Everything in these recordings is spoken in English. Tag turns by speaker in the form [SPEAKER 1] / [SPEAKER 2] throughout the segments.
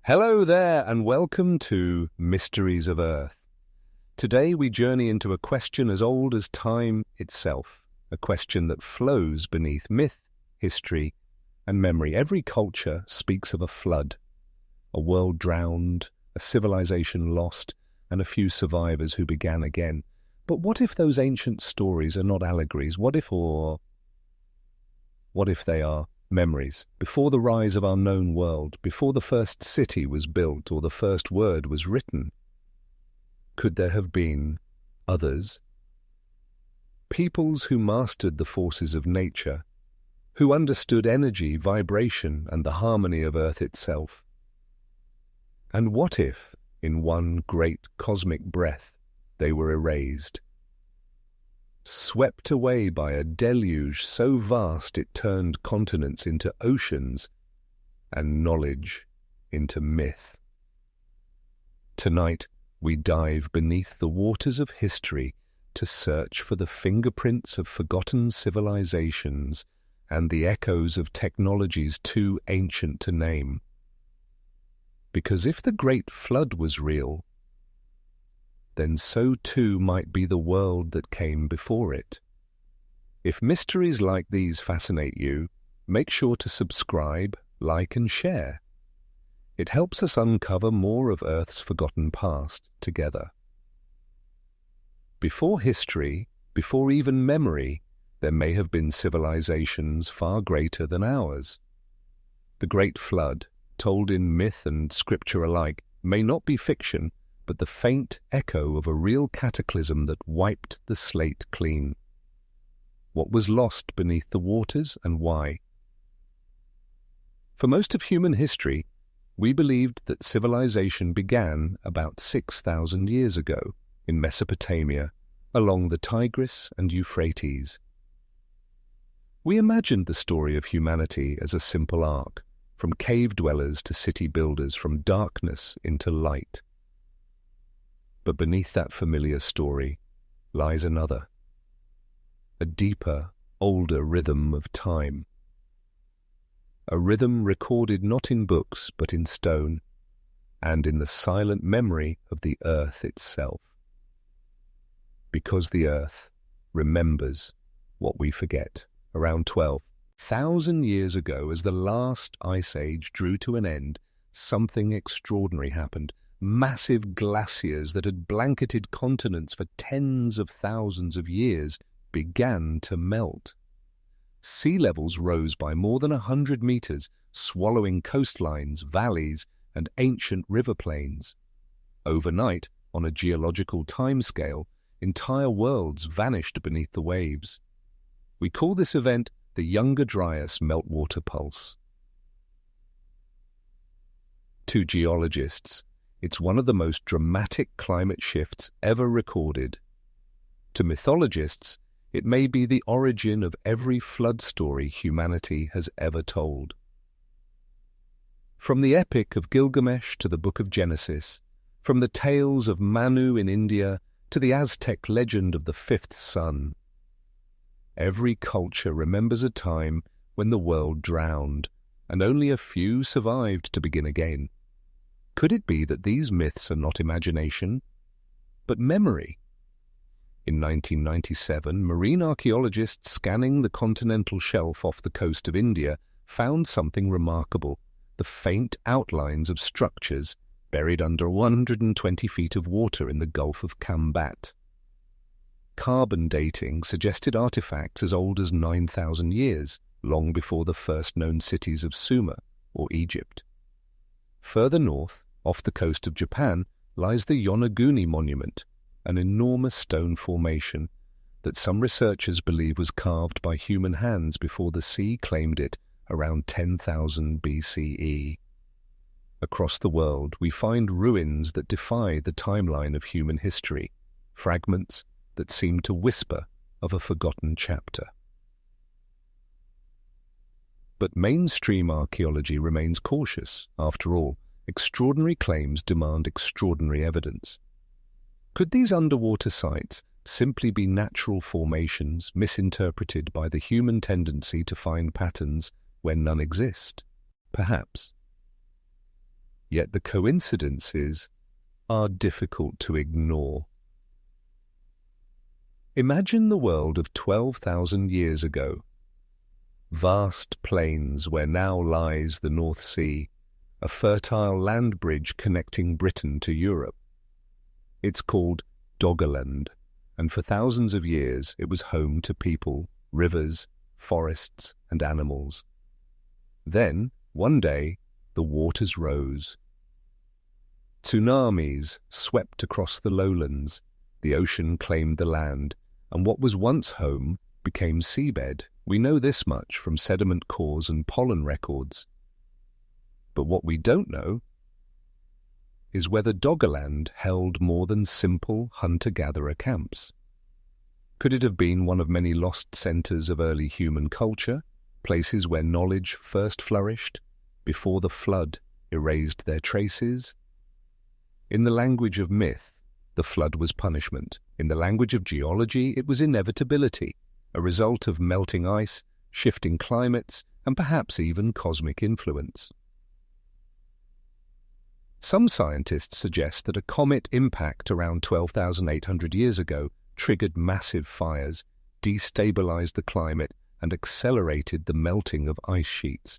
[SPEAKER 1] Hello there and welcome to Mysteries of Earth. Today we journey into a question as old as time itself, a question that flows beneath myth, history and memory. Every culture speaks of a flood, a world drowned, a civilization lost, and a few survivors who began again. But what if those ancient stories are not allegories? What if they are memories? Before the rise of our known world, before the first city was built or the first word was written, could there have been others? Peoples who mastered the forces of nature, who understood energy, vibration, and the harmony of Earth itself. And what if, in one great cosmic breath, they were erased, swept away by a deluge so vast it turned continents into oceans and knowledge into myth? Tonight, we dive beneath the waters of history to search for the fingerprints of forgotten civilizations and the echoes of technologies too ancient to name. Because if the Great Flood was real, then so too might be the world that came before it. If mysteries like these fascinate you, make sure to subscribe, like and share. It helps us uncover more of Earth's forgotten past together. Before history, before even memory, there may have been civilizations far greater than ours. The Great Flood, told in myth and scripture alike, may not be fiction, but the faint echo of a real cataclysm that wiped the slate clean. What was lost beneath the waters and why? For most of human history, we believed that civilization began about 6,000 years ago in Mesopotamia, along the Tigris and Euphrates. We imagined the story of humanity as a simple arc, from cave dwellers to city builders, from darkness into light. But beneath that familiar story lies another, a deeper, older rhythm of time. A rhythm recorded not in books but in stone, and in the silent memory of the Earth itself. Because the Earth remembers what we forget. Around 12,000 years ago, as the last ice age drew to an end, something extraordinary happened. Massive glaciers that had blanketed continents for tens of thousands of years began to melt. Sea levels rose by more than 100 meters, swallowing coastlines, valleys, and ancient river plains. Overnight, on a geological timescale, entire worlds vanished beneath the waves. We call this event the Younger Dryas Meltwater Pulse. To geologists, it's one of the most dramatic climate shifts ever recorded. To mythologists, it may be the origin of every flood story humanity has ever told. From the epic of Gilgamesh to the Book of Genesis, from the tales of Manu in India to the Aztec legend of the fifth sun, every culture remembers a time when the world drowned, and only a few survived to begin again. Could it be that these myths are not imagination, but memory? In 1997, marine archaeologists scanning the continental shelf off the coast of India found something remarkable: the faint outlines of structures buried under 120 feet of water in the Gulf of Kambat. Carbon dating suggested artifacts as old as 9,000 years, long before the first known cities of Sumer or Egypt. Further north, off the coast of Japan, lies the Yonaguni Monument, an enormous stone formation that some researchers believe was carved by human hands before the sea claimed it around 10,000 BCE. Across the world, we find ruins that defy the timeline of human history, fragments that seem to whisper of a forgotten chapter. But mainstream archaeology remains cautious. After all, extraordinary claims demand extraordinary evidence. Could these underwater sites simply be natural formations misinterpreted by the human tendency to find patterns where none exist? Perhaps. yet the coincidences are difficult to ignore. Imagine the world of 12,000 years ago. Vast plains where now lies the North Sea, a fertile land bridge connecting Britain to Europe. It's called Doggerland, and for thousands of years it was home to people, rivers, forests, and animals. Then, one day, the waters rose. Tsunamis swept across the lowlands, the ocean claimed the land, and what was once home became seabed. We know this much from sediment cores and pollen records. But what we don't know is whether Doggerland held more than simple hunter-gatherer camps. Could it have been one of many lost centers of early human culture, places where knowledge first flourished, before the flood erased their traces? In the language of myth, the flood was punishment. In the language of geology, it was inevitability, a result of melting ice, shifting climates, and perhaps even cosmic influence. Some scientists suggest that a comet impact around 12,800 years ago triggered massive fires, destabilized the climate, and accelerated the melting of ice sheets.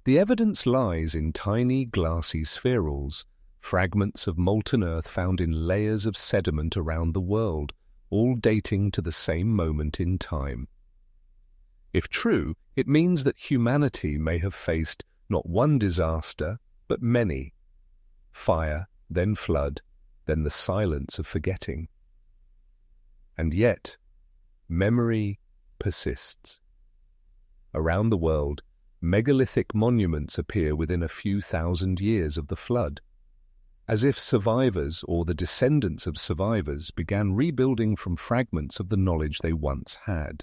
[SPEAKER 1] The evidence lies in tiny glassy spherules, fragments of molten earth found in layers of sediment around the world, all dating to the same moment in time. If true, it means that humanity may have faced not one disaster, but many. Fire, then flood, then the silence of forgetting. And yet, memory persists. Around the world, megalithic monuments appear within a few thousand years of the flood, as if survivors or the descendants of survivors began rebuilding from fragments of the knowledge they once had.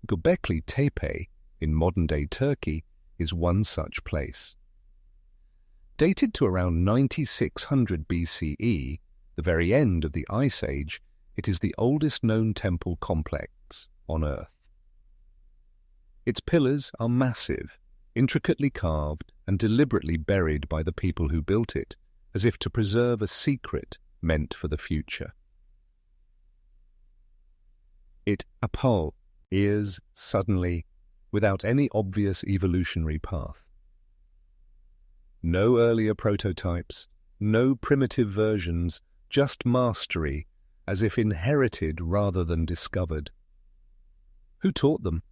[SPEAKER 1] Göbekli Tepe, in modern-day Turkey, is one such place. Dated to around 9600 BCE, the very end of the Ice Age, it is the oldest known temple complex on Earth. Its pillars are massive, intricately carved and deliberately buried by the people who built it, as if to preserve a secret meant for the future. It appears suddenly, without any obvious evolutionary path. No earlier prototypes, no primitive versions, just mastery, as if inherited rather than discovered. Who taught them?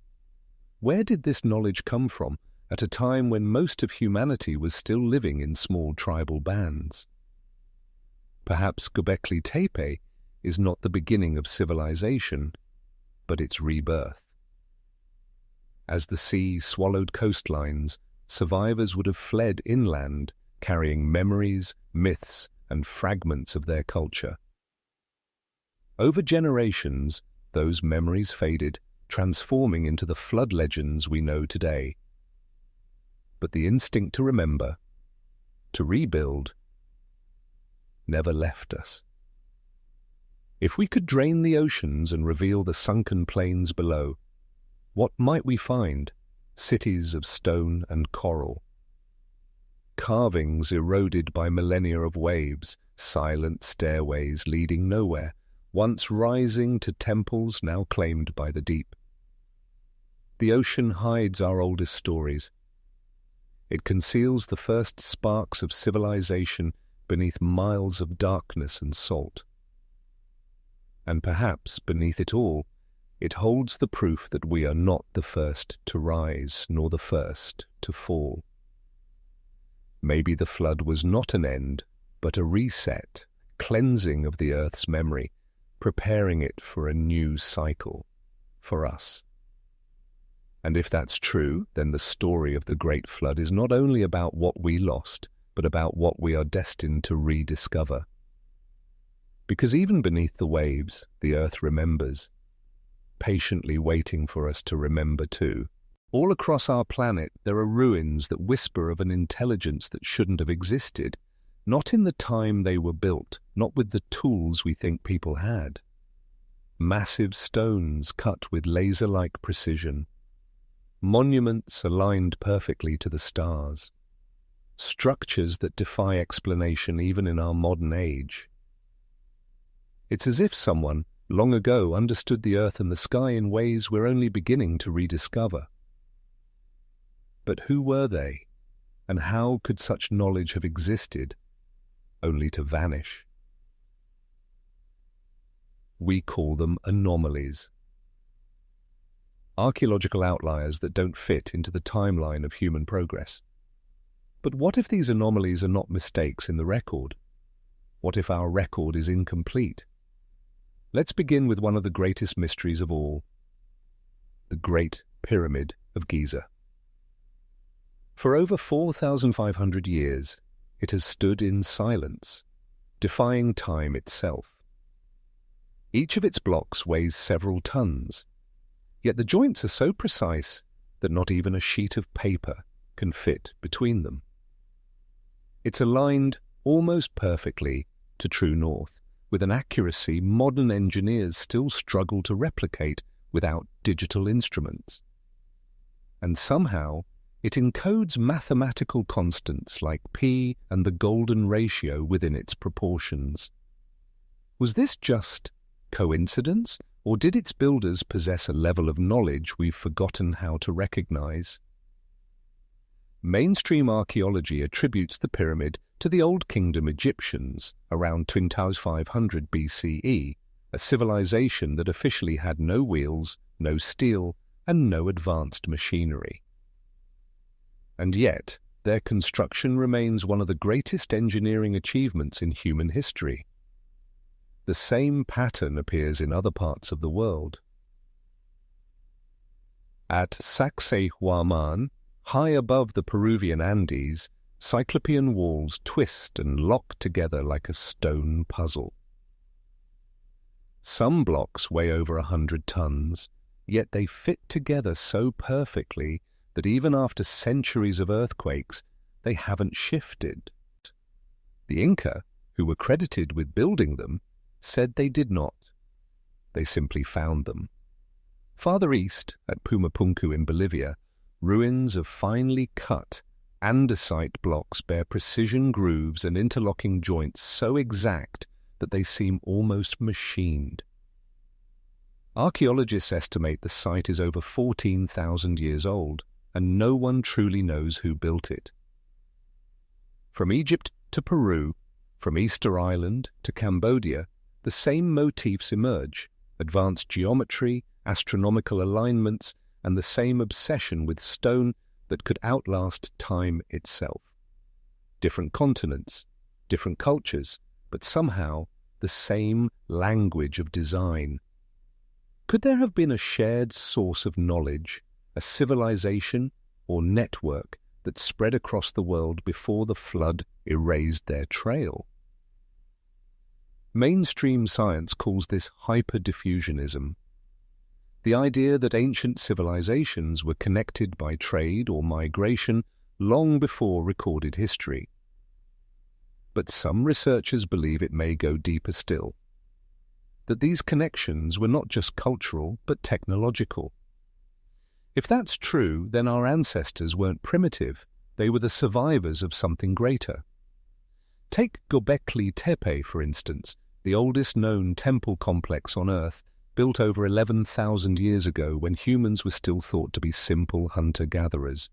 [SPEAKER 1] Where did this knowledge come from at a time when most of humanity was still living in small tribal bands? Perhaps Göbekli Tepe is not the beginning of civilization, but its rebirth. As the sea swallowed coastlines, survivors would have fled inland, carrying memories, myths, and fragments of their culture. Over generations, those memories faded, transforming into the flood legends we know today. But the instinct to remember, to rebuild, never left us. If we could drain the oceans and reveal the sunken plains below, what might we find? Cities of stone and coral. Carvings eroded by millennia of waves, silent stairways leading nowhere, once rising to temples now claimed by the deep. The ocean hides our oldest stories. It conceals the first sparks of civilization beneath miles of darkness and salt. And perhaps beneath it all, it holds the proof that we are not the first to rise, nor the first to fall. Maybe the flood was not an end, but a reset, cleansing of the earth's memory, preparing it for a new cycle, for us. And if that's true, then the story of the Great Flood is not only about what we lost, but about what we are destined to rediscover. Because even beneath the waves, the earth remembers, patiently waiting for us to remember too. All across our planet there are ruins that whisper of an intelligence that shouldn't have existed, not in the time they were built, not with the tools we think people had. Massive stones cut with laser-like precision, monuments aligned perfectly to the stars. structures that defy explanation even in our modern age. It's as if someone long ago understood the earth and the sky in ways we're only beginning to rediscover. But who were they, and how could such knowledge have existed, only to vanish? We call them anomalies. Archaeological outliers that don't fit into the timeline of human progress. But what if these anomalies are not mistakes in the record? What if our record is incomplete? Let's begin with one of the greatest mysteries of all, the Great Pyramid of Giza. For over 4,500 years, it has stood in silence, defying time itself. Each of its blocks weighs several tons, yet the joints are so precise that not even a sheet of paper can fit between them. It's aligned almost perfectly to true north, with an accuracy modern engineers still struggle to replicate without digital instruments. And somehow, it encodes mathematical constants like p and the golden ratio within its proportions. Was this just coincidence, or did its builders possess a level of knowledge we've forgotten how to recognize? Mainstream archaeology attributes the pyramid to the Old Kingdom Egyptians around 2500 BCE, a civilization that officially had no wheels, no steel, and no advanced machinery. And yet, their construction remains one of the greatest engineering achievements in human history. The same pattern appears in other parts of the world. At Sacsayhuaman, high above the Peruvian Andes, Cyclopean walls twist and lock together like a stone puzzle. Some blocks weigh over 100 tons, yet they fit together so perfectly that even after centuries of earthquakes, they haven't shifted. The Inca, who were credited with building them, said they did not. They simply found them. Farther east, at Pumapunku in Bolivia, ruins of finely cut andesite blocks bear precision grooves and interlocking joints so exact that they seem almost machined. Archaeologists estimate the site is over 14,000 years old, and no one truly knows who built it. From Egypt to Peru, from Easter Island to Cambodia, the same motifs emerge: advanced geometry, astronomical alignments, and the same obsession with stone that could outlast time itself. Different continents, different cultures, but somehow the same language of design. Could there have been a shared source of knowledge, a civilization or network that spread across the world before the flood erased their trail? Mainstream science calls this hyperdiffusionism. The idea that ancient civilizations were connected by trade or migration long before recorded history. But some researchers believe it may go deeper still, that these connections were not just cultural but technological. If that's true, then our ancestors weren't primitive, they were the survivors of something greater. Take Göbekli Tepe, for instance, the oldest known temple complex on Earth, built over 11,000 years ago when humans were still thought to be simple hunter-gatherers.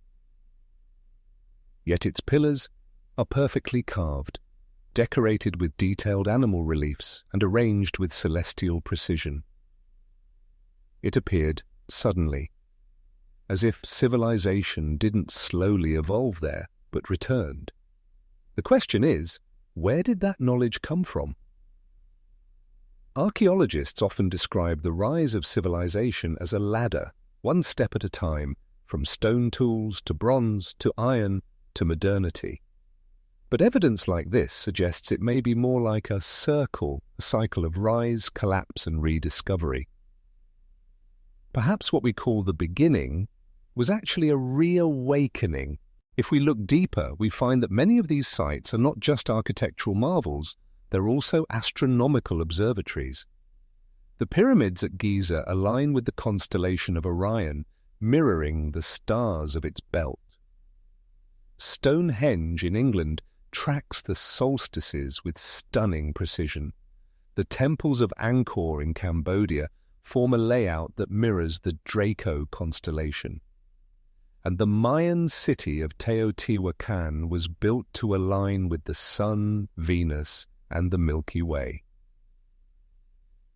[SPEAKER 1] Yet its pillars are perfectly carved, decorated with detailed animal reliefs and arranged with celestial precision. It appeared suddenly, as if civilization didn't slowly evolve there, but returned. The question is, where did that knowledge come from? Archaeologists often describe the rise of civilization as a ladder, one step at a time, from stone tools to bronze to iron to modernity. But evidence like this suggests it may be more like a circle, a cycle of rise, collapse, and rediscovery. Perhaps what we call the beginning was actually a reawakening. If we look deeper, we find that many of these sites are not just architectural marvels, they're also astronomical observatories. The pyramids at Giza align with the constellation of Orion, mirroring the stars of its belt. Stonehenge in England tracks the solstices with stunning precision. The temples of Angkor in Cambodia form a layout that mirrors the Draco constellation. And the Mayan city of Teotihuacan was built to align with the Sun, Venus, and the Milky Way.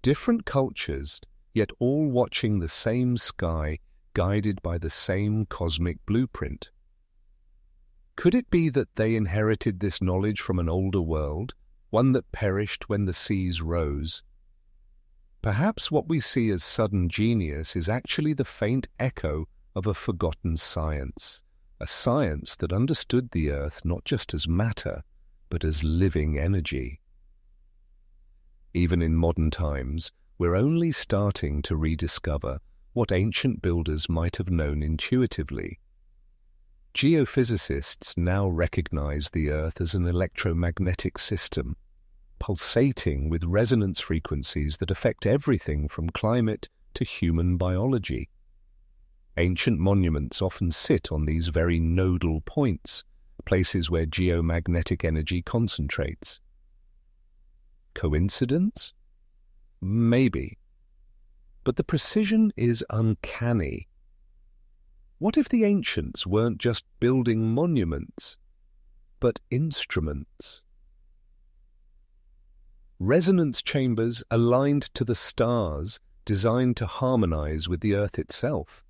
[SPEAKER 1] Different cultures, yet all watching the same sky, guided by the same cosmic blueprint. Could it be that they inherited this knowledge from an older world, one that perished when the seas rose? Perhaps what we see as sudden genius is actually the faint echo of a forgotten science, a science that understood the Earth not just as matter, but as living energy. Even in modern times, we're only starting to rediscover what ancient builders might have known intuitively. Geophysicists now recognize the Earth as an electromagnetic system, pulsating with resonance frequencies that affect everything from climate to human biology. Ancient monuments often sit on these very nodal points, places where geomagnetic energy concentrates. Coincidence? Maybe. But the precision is uncanny. What if the ancients weren't just building monuments, but instruments? Resonance chambers aligned to the stars, designed to harmonize with the Earth itself.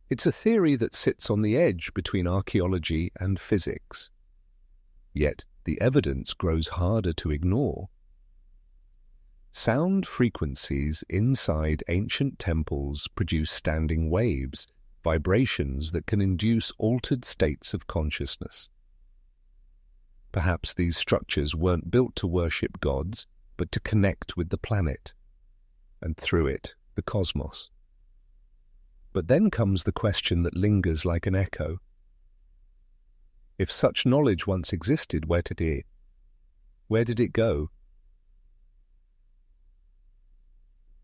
[SPEAKER 1] It's a theory that sits on the edge between archaeology and physics. Yet the evidence grows harder to ignore. Sound frequencies inside ancient temples produce standing waves, vibrations that can induce altered states of consciousness. Perhaps these structures weren't built to worship gods, but to connect with the planet, and through it, the cosmos. But then comes the question that lingers like an echo. If such knowledge once existed, where did it go?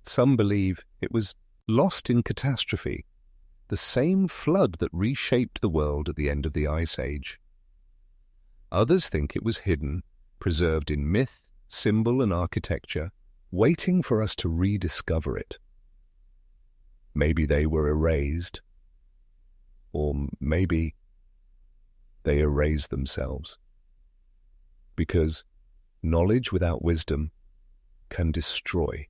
[SPEAKER 1] Some believe it was lost in catastrophe, the same flood that reshaped the world at the end of the Ice Age. Others think it was hidden, preserved in myth, symbol, and architecture, waiting for us to rediscover it. Maybe they were erased, or maybe they erased themselves. Because knowledge without wisdom can destroy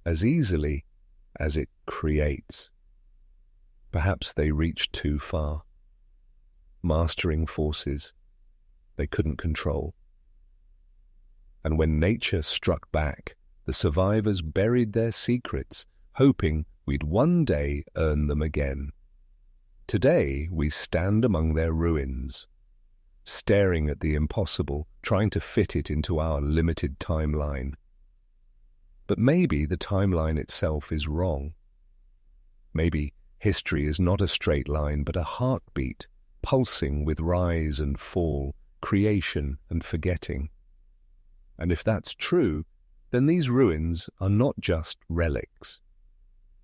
[SPEAKER 1] as easily as it creates. Perhaps they reached too far, mastering forces they couldn't control. And when nature struck back, the survivors buried their secrets, hoping we'd one day earn them again. Today we stand among their ruins, staring at the impossible, trying to fit it into our limited timeline. But maybe the timeline itself is wrong. Maybe history is not a straight line, but a heartbeat, pulsing with rise and fall, creation and forgetting. And if that's true, then these ruins are not just relics.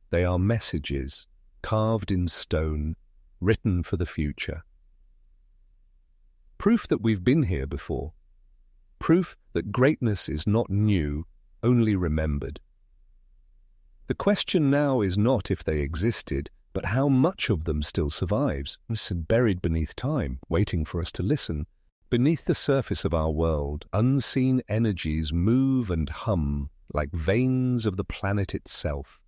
[SPEAKER 1] They are messages, carved in stone, written for the future. Proof that we've been here before. Proof that greatness is not new, only remembered. The question now is not if they existed, but how much of them still survives, buried beneath time, waiting for us to listen. Beneath the surface of our world, unseen energies move and hum like veins of the planet itself.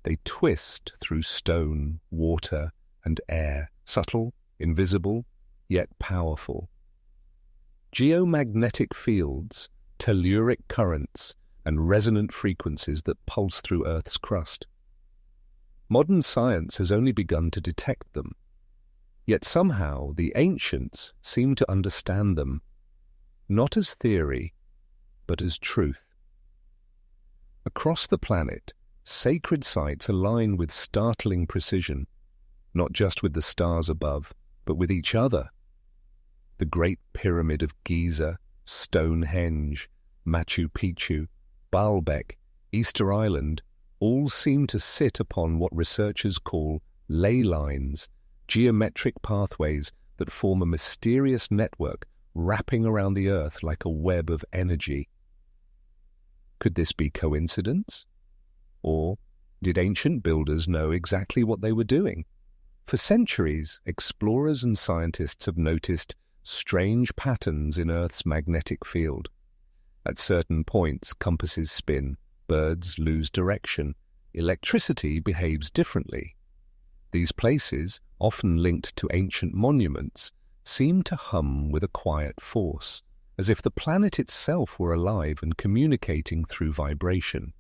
[SPEAKER 1] They twist through stone, water, and air, subtle, invisible, yet powerful. Geomagnetic fields, telluric currents, and resonant frequencies that pulse through Earth's crust. Modern science has only begun to detect them, yet somehow the ancients seem to understand them, not as theory, but as truth. Across the planet, sacred sites align with startling precision, not just with the stars above, but with each other. The Great Pyramid of Giza, Stonehenge, Machu Picchu, Baalbek, Easter Island, all seem to sit upon what researchers call ley lines, geometric pathways that form a mysterious network wrapping around the Earth like a web of energy. Could this be coincidence? Or did ancient builders know exactly what they were doing? For centuries, explorers and scientists have noticed strange patterns in Earth's magnetic field. At certain points, compasses spin, birds lose direction, electricity behaves differently. These places, often linked to ancient monuments, seem to hum with a quiet force, as if the planet itself were alive and communicating through vibration.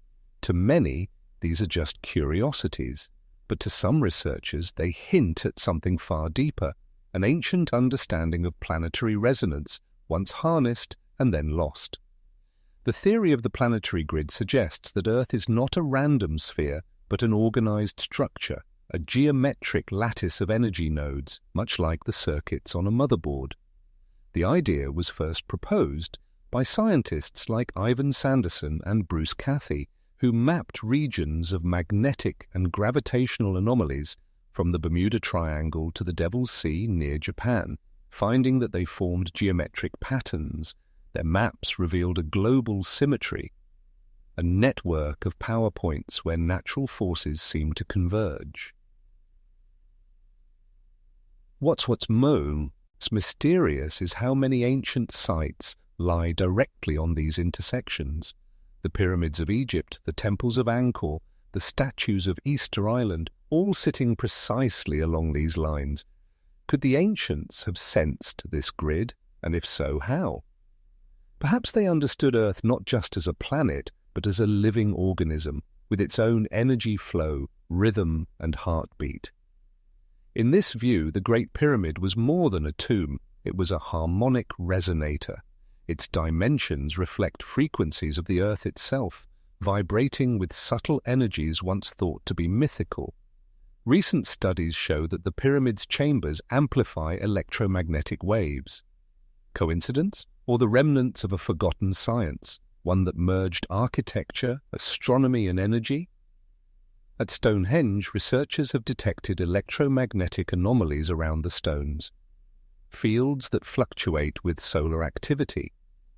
[SPEAKER 1] To many, these are just curiosities, but to some researchers they hint at something far deeper, an ancient understanding of planetary resonance, once harnessed and then lost. The theory of the planetary grid suggests that Earth is not a random sphere, but an organized structure, a geometric lattice of energy nodes, much like the circuits on a motherboard. The idea was first proposed by scientists like Ivan Sanderson and Bruce Cathy, who mapped regions of magnetic and gravitational anomalies from the Bermuda Triangle to the Devil's Sea near Japan, finding that they formed geometric patterns. Their maps revealed a global symmetry, a network of power points where natural forces seem to converge. What's most mysterious is how many ancient sites lie directly on these intersections. The pyramids of Egypt, the temples of Angkor, the statues of Easter Island, all sitting precisely along these lines. Could the ancients have sensed this grid, and if so, how? Perhaps they understood Earth not just as a planet, but as a living organism, with its own energy flow, rhythm, and heartbeat. In this view, the Great Pyramid was more than a tomb, it was a harmonic resonator. Its dimensions reflect frequencies of the Earth itself, vibrating with subtle energies once thought to be mythical. Recent studies show that the pyramid's chambers amplify electromagnetic waves. Coincidence? Or the remnants of a forgotten science, one that merged architecture, astronomy, and energy? At Stonehenge, researchers have detected electromagnetic anomalies around the stones, fields that fluctuate with solar activity.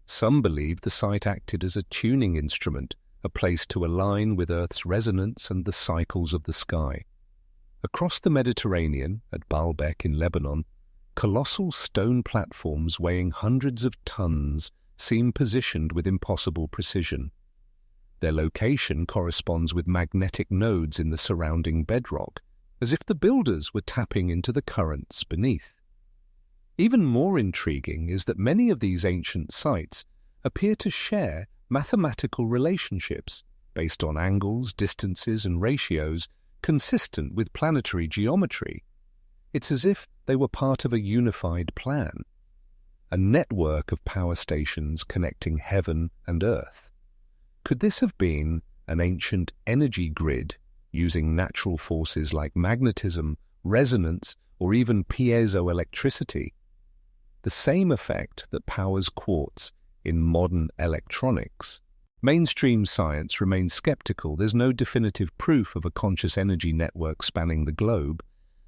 [SPEAKER 1] Some believe the site acted as a tuning instrument, a place to align with Earth's resonance and the cycles of the sky. Across the Mediterranean, at Baalbek in Lebanon, colossal stone platforms weighing hundreds of tons seem positioned with impossible precision. Their location corresponds with magnetic nodes in the surrounding bedrock, as if the builders were tapping into the currents beneath. Even more intriguing is that many of these ancient sites appear to share mathematical relationships based on angles, distances, and ratios consistent with planetary geometry. It's as if they were part of a unified plan, a network of power stations connecting heaven and earth. Could this have been an ancient energy grid using natural forces like magnetism, resonance, or even piezoelectricity? The same effect that powers quartz in modern electronics. Mainstream science remains skeptical. There's no definitive proof of a conscious energy network spanning the globe,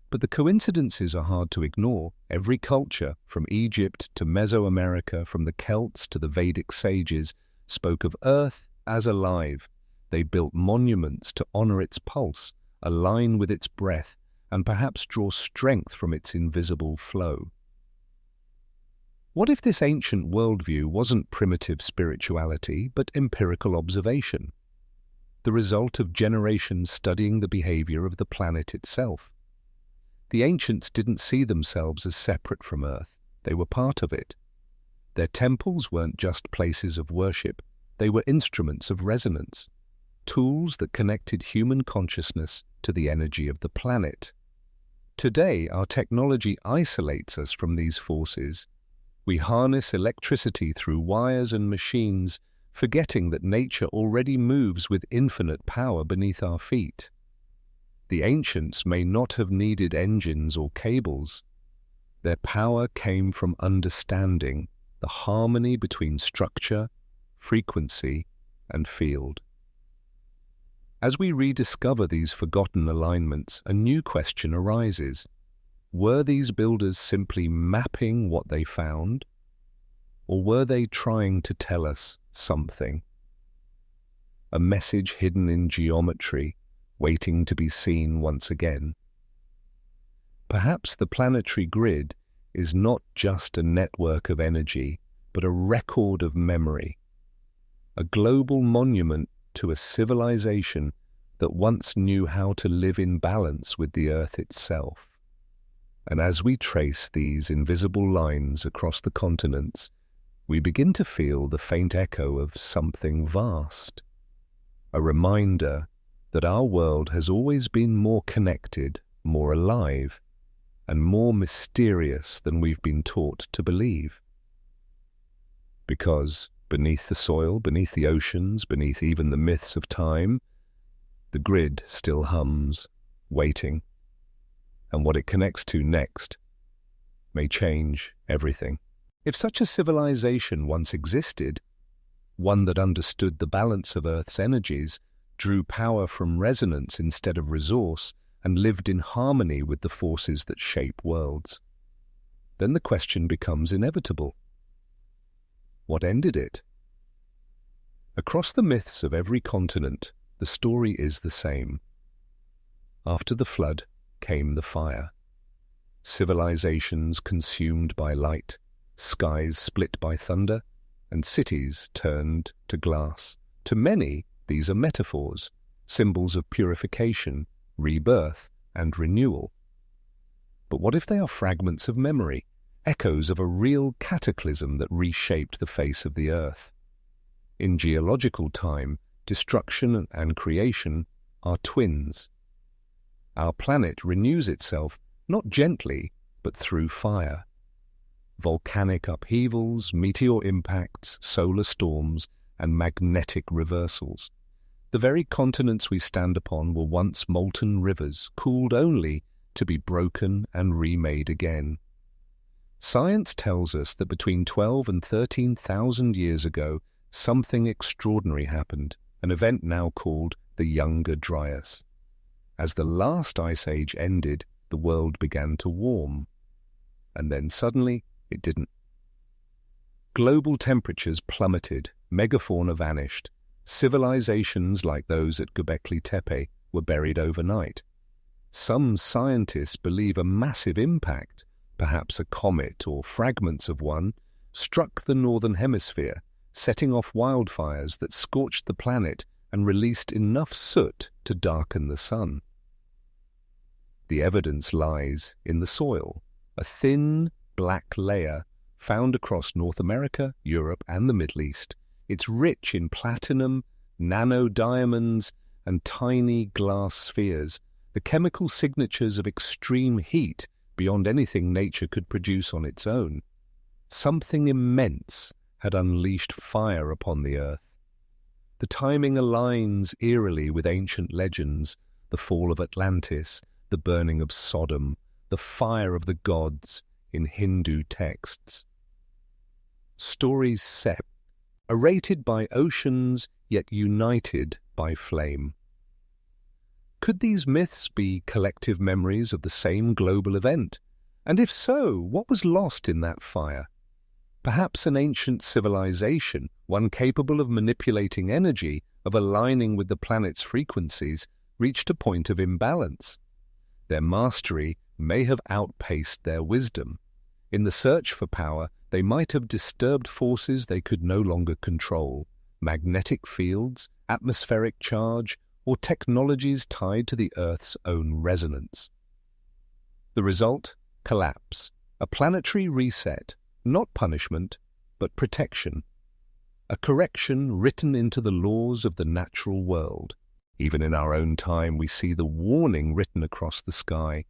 [SPEAKER 1] but the coincidences are hard to ignore. Every culture, from Egypt to Mesoamerica, from the Celts to the Vedic sages, spoke of Earth as alive. They built monuments to honor its pulse, align with its breath, and perhaps draw strength from its invisible flow. What if this ancient worldview wasn't primitive spirituality, but empirical observation, the result of generations studying the behavior of the planet itself? The ancients didn't see themselves as separate from Earth. They were part of it. Their temples weren't just places of worship. They were instruments of resonance, tools that connected human consciousness to the energy of the planet. Today, our technology isolates us from these forces. We harness electricity through wires and machines, forgetting that nature already moves with infinite power beneath our feet. The ancients may not have needed engines or cables. Their power came from understanding the harmony between structure, frequency, and field. As we rediscover these forgotten alignments, a new question arises. Were these builders simply mapping what they found, or were they trying to tell us something? A message hidden in geometry, waiting to be seen once again. Perhaps the planetary grid is not just a network of energy, but a record of memory, a global monument to a civilization that once knew how to live in balance with the Earth itself. And as we trace these invisible lines across the continents, we begin to feel the faint echo of something vast, a reminder that our world has always been more connected, more alive, and more mysterious than we've been taught to believe. Because beneath the soil, beneath the oceans, beneath even the myths of time, the grid still hums, waiting, and what it connects to next may change everything. If such a civilization once existed, one that understood the balance of Earth's energies, drew power from resonance instead of resource, and lived in harmony with the forces that shape worlds, then the question becomes inevitable. What ended it? Across the myths of every continent, the story is the same. After the flood came the fire. Civilizations consumed by light, skies split by thunder, and cities turned to glass. To many, these are metaphors, symbols of purification, rebirth, and renewal. But what if they are fragments of memory, echoes of a real cataclysm that reshaped the face of the Earth? In geological time, destruction and creation are twins. Our planet renews itself not gently, but through fire. Volcanic upheavals, meteor impacts, solar storms, and magnetic reversals. The very continents we stand upon were once molten rivers, cooled only to be broken and remade again. Science tells us that between 12 and 13,000 years ago, something extraordinary happened, an event now called the Younger Dryas. As the last ice age ended, the world began to warm. And then suddenly, it didn't. Global temperatures plummeted, megafauna vanished. Civilizations like those at Göbekli Tepe were buried overnight. Some scientists believe a massive impact, perhaps a comet or fragments of one, struck the northern hemisphere, setting off wildfires that scorched the planet and released enough soot to darken the sun. The evidence lies in the soil, a thin, black layer found across North America, Europe, and the Middle East. It's rich in platinum, nanodiamonds, and tiny glass spheres, the chemical signatures of extreme heat beyond anything nature could produce on its own. Something immense had unleashed fire upon the earth. The timing aligns eerily with ancient legends, the fall of Atlantis, the burning of Sodom, the fire of the gods in Hindu texts. Stories set, arrated by oceans yet united by flame. Could these myths be collective memories of the same global event? And if so, what was lost in that fire? Perhaps an ancient civilization, one capable of manipulating energy, of aligning with the planet's frequencies, reached a point of imbalance. Their mastery may have outpaced their wisdom. In the search for power, they might have disturbed forces they could no longer control, magnetic fields, atmospheric charge, or technologies tied to the Earth's own resonance. The result? Collapse. A planetary reset, not punishment, but protection. A correction written into the laws of the natural world. Even in our own time, we see the warning written across the sky.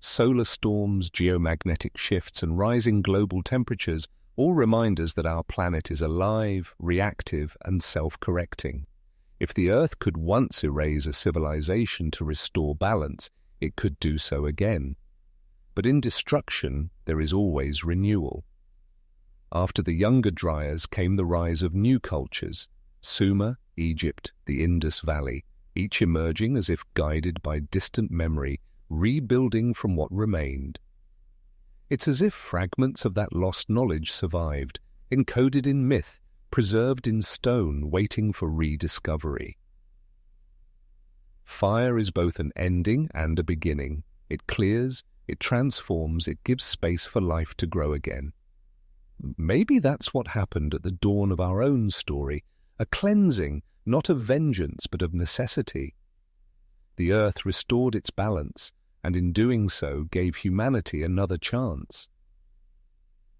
[SPEAKER 1] Solar storms, geomagnetic shifts, and rising global temperatures all remind us that our planet is alive, reactive, and self-correcting. If the Earth could once erase a civilization to restore balance, it could do so again. But in destruction, there is always renewal. After the Younger Dryas came the rise of new cultures, Sumer, Egypt, the Indus Valley, each emerging as if guided by distant memory, rebuilding from what remained. It's as if fragments of that lost knowledge survived, encoded in myth, preserved in stone, waiting for rediscovery. Fire is both an ending and a beginning. It clears, it transforms, it gives space for life to grow again. Maybe that's what happened at the dawn of our own story, a cleansing, not of vengeance, but of necessity. The earth restored its balance, and in doing so gave humanity another chance.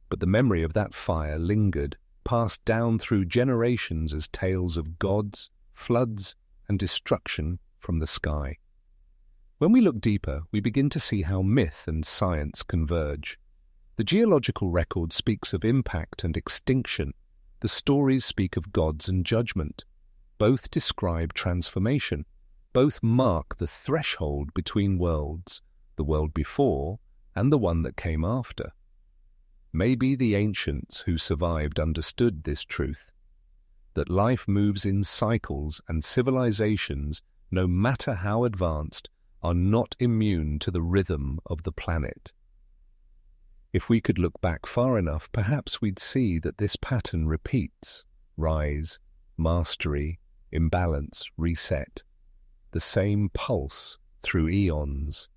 [SPEAKER 1] But the memory of that fire lingered, passed down through generations as tales of gods, floods, and destruction from the sky. When we look deeper, we begin to see how myth and science converge. The geological record speaks of impact and extinction. The stories speak of gods and judgment. Both describe transformation. Both mark the threshold between worlds, the world before and the one that came after. Maybe the ancients who survived understood this truth, that life moves in cycles and civilizations, no matter how advanced, are not immune to the rhythm of the planet. If we could look back far enough, perhaps we'd see that this pattern repeats: rise, mastery, imbalance, reset. The same pulse through eons.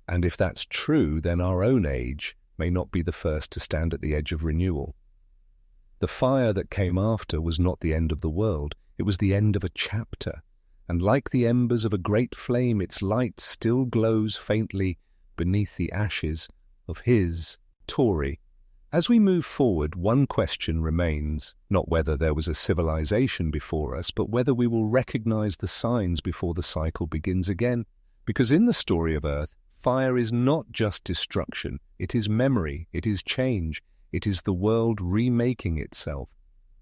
[SPEAKER 1] And if that's true, then our own age may not be the first to stand at the edge of renewal. The fire that came after was not the end of the world, it was the end of a chapter, and like the embers of a great flame, its light still glows faintly beneath the ashes of his Tory. As we move forward, one question remains, not whether there was a civilization before us, but whether we will recognize the signs before the cycle begins again. Because in the story of Earth, fire is not just destruction, it is memory, it is change, it is the world remaking itself,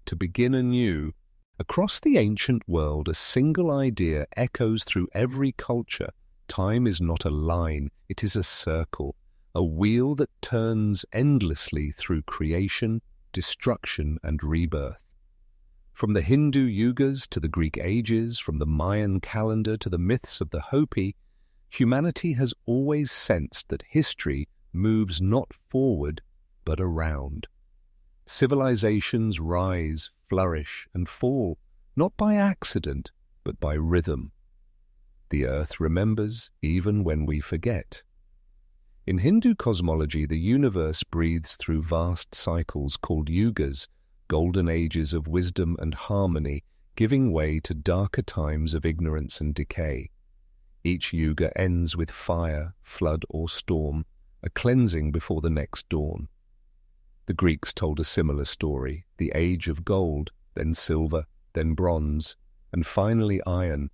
[SPEAKER 1] to begin anew. Across the ancient world, a single idea echoes through every culture. Time is not a line, it is a circle. A wheel that turns endlessly through creation, destruction, and rebirth. From the Hindu yugas to the Greek ages, from the Mayan calendar to the myths of the Hopi, humanity has always sensed that history moves not forward, but around. Civilizations rise, flourish, and fall, not by accident, but by rhythm. The earth remembers even when we forget. In Hindu cosmology, the universe breathes through vast cycles called yugas, golden ages of wisdom and harmony, giving way to darker times of ignorance and decay. Each yuga ends with fire, flood, or storm, a cleansing before the next dawn. The Greeks told a similar story: the age of gold, then silver, then bronze, and finally iron.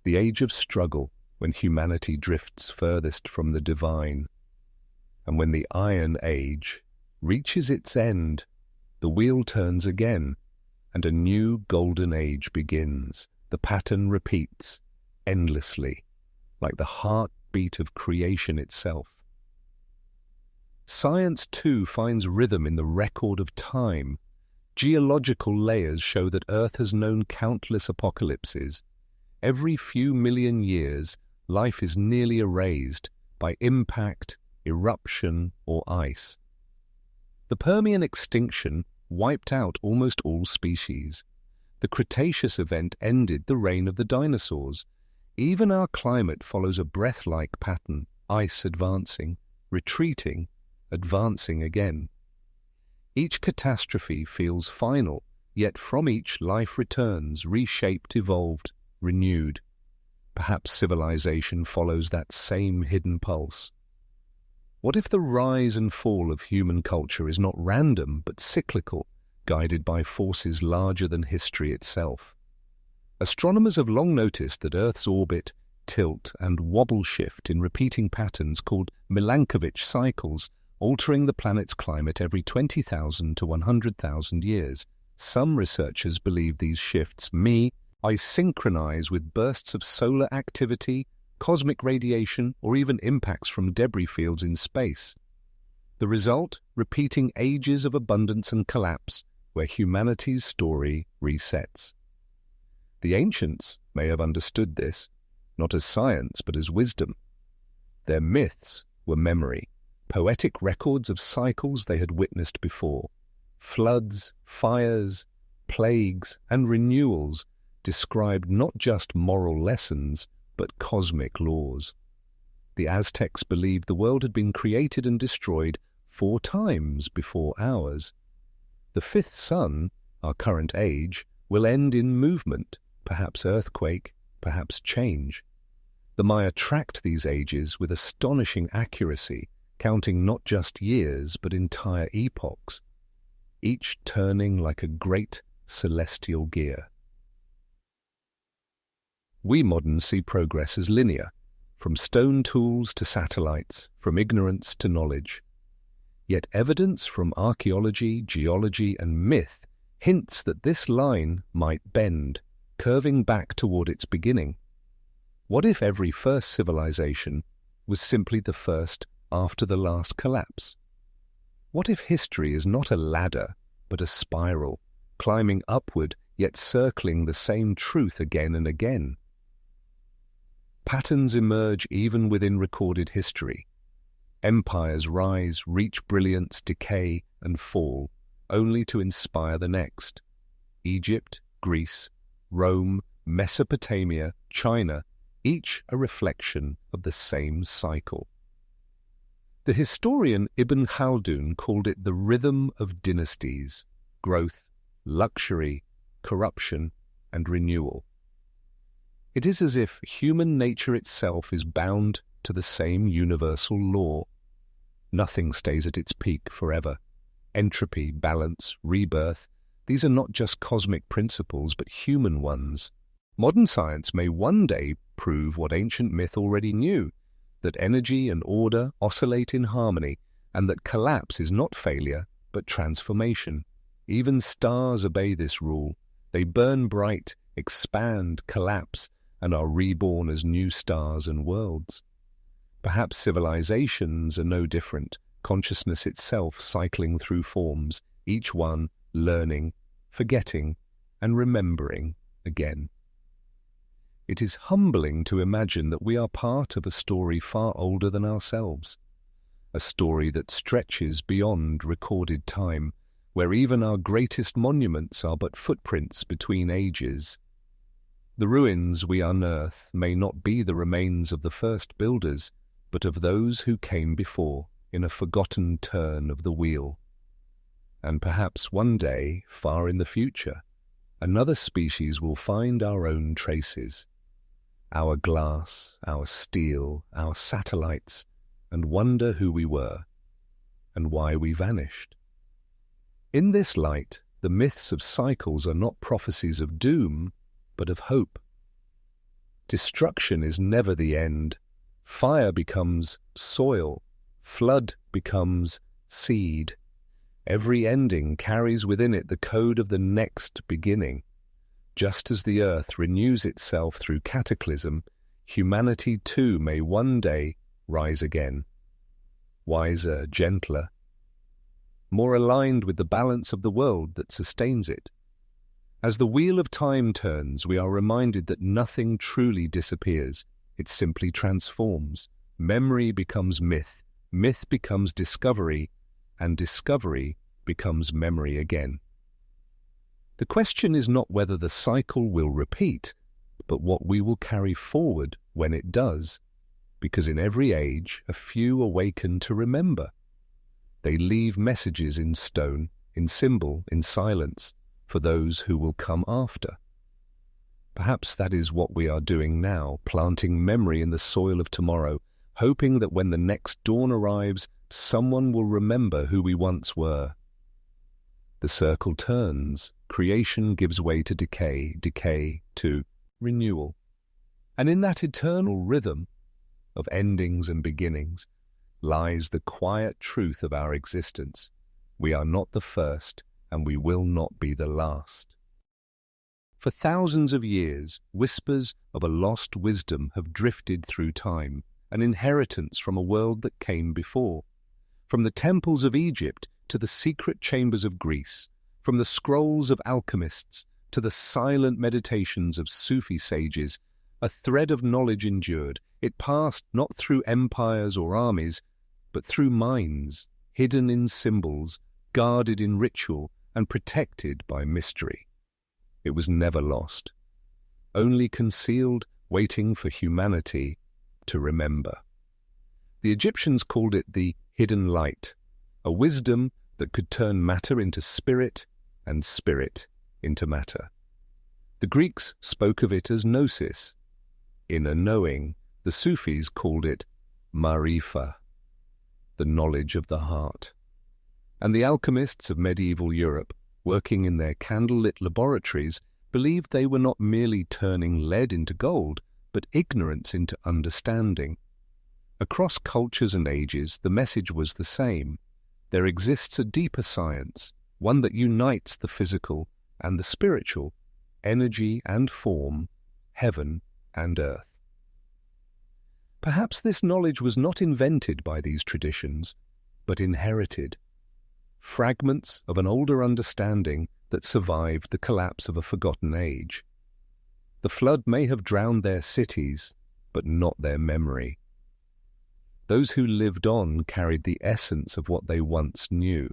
[SPEAKER 1] The age of struggle, when humanity drifts furthest from the divine. And when the Iron Age reaches its end, the wheel turns again, and a new golden age begins. The pattern repeats, endlessly, like the heartbeat of creation itself. Science, too, finds rhythm in the record of time. Geological layers show that Earth has known countless apocalypses. Every few million years, life is nearly erased by impact, eruption, or ice. The Permian extinction wiped out almost all species. The Cretaceous event ended the reign of the dinosaurs. Even our climate follows a breath-like pattern: ice advancing, retreating, advancing again. Each catastrophe feels final, yet from each life returns, reshaped, evolved, renewed. Perhaps civilization follows that same hidden pulse. What if the rise and fall of human culture is not random but cyclical, guided by forces larger than history itself? Astronomers have long noticed that Earth's orbit, tilt, and wobble shift in repeating patterns called Milankovitch cycles, altering the planet's climate every 20,000 to 100,000 years. Some researchers believe these shifts may synchronize with bursts of solar activity, cosmic radiation, or even impacts from debris fields in space. The result? Repeating ages of abundance and collapse, where humanity's story resets. The ancients may have understood this, not as science but as wisdom. Their myths were memory. poetic records of cycles they had witnessed before. Floods, fires, plagues, and renewals described not just moral lessons, but cosmic laws. The Aztecs believed the world had been created and destroyed 4 times before ours. The 5th sun, our current age, will end in movement, perhaps earthquake, perhaps change. The Maya tracked these ages with astonishing accuracy, counting not just years but entire epochs, each turning like a great celestial gear. We moderns see progress as linear, from stone tools to satellites, from ignorance to knowledge. Yet evidence from archaeology, geology, and myth hints that this line might bend, curving back toward its beginning. What if every first civilization was simply the first after the last collapse? What if history is not a ladder, but a spiral, climbing upward yet circling the same truth again and again? Patterns emerge even within recorded history. Empires rise, reach brilliance, decay, and fall, only to inspire the next. Egypt, Greece, Rome, Mesopotamia, China, each a reflection of the same cycle. The historian Ibn Khaldun called it the rhythm of dynasties, growth, luxury, corruption, and renewal. It is as if human nature itself is bound to the same universal law. Nothing stays at its peak forever. Entropy, balance, rebirth, these are not just cosmic principles, but human ones. Modern science may one day prove what ancient myth already knew, that energy and order oscillate in harmony, and that collapse is not failure, but transformation. Even stars obey this rule. They burn bright, expand, collapse, and are reborn as new stars and worlds. Perhaps civilizations are no different, consciousness itself cycling through forms, each one learning, forgetting, and remembering again. It is humbling to imagine that we are part of a story far older than ourselves, a story that stretches beyond recorded time, where even our greatest monuments are but footprints between ages. The ruins we unearth may not be the remains of the first builders, but of those who came before, in a forgotten turn of the wheel. And perhaps one day, far in the future, another species will find our own traces, our glass, our steel, our satellites, and wonder who we were, and why we vanished. In this light, the myths of cycles are not prophecies of doom, but of hope. Destruction is never the end. Fire becomes soil, flood becomes seed. Every ending carries within it the code of the next beginning. Just as the earth renews itself through cataclysm, humanity too may one day rise again. Wiser, gentler, more aligned with the balance of the world that sustains it. As the wheel of time turns, we are reminded that nothing truly disappears. It simply transforms. Memory becomes myth, myth becomes discovery, and discovery becomes memory again. The question is not whether the cycle will repeat, but what we will carry forward when it does, because in every age a few awaken to remember. They leave messages in stone, in symbol, in silence, for those who will come after. Perhaps that is what we are doing now, planting memory in the soil of tomorrow, hoping that when the next dawn arrives, someone will remember who we once were. The circle turns, creation gives way to decay, decay to renewal. And in that eternal rhythm of endings and beginnings lies the quiet truth of our existence. We are not the first, and we will not be the last. For thousands of years, whispers of a lost wisdom have drifted through time, an inheritance from a world that came before. From the temples of Egypt to the secret chambers of Greece, from the scrolls of alchemists to the silent meditations of Sufi sages, a thread of knowledge endured. It passed not through empires or armies, but through minds, hidden in symbols, guarded in ritual, and protected by mystery. It was never lost, only concealed, waiting for humanity to remember. The Egyptians called it the hidden light, a wisdom that could turn matter into spirit and spirit into matter. The Greeks spoke of it as gnosis, inner knowing. The Sufis called it marifa, the knowledge of the heart. And the alchemists of medieval Europe, working in their candlelit laboratories, believed they were not merely turning lead into gold, but ignorance into understanding. Across cultures and ages, the message was the same. There exists a deeper science, one that unites the physical and the spiritual, energy and form, heaven and earth. Perhaps this knowledge was not invented by these traditions, but inherited. Fragments of an older understanding that survived the collapse of a forgotten age. The flood may have drowned their cities, but not their memory. Those who lived on carried the essence of what they once knew,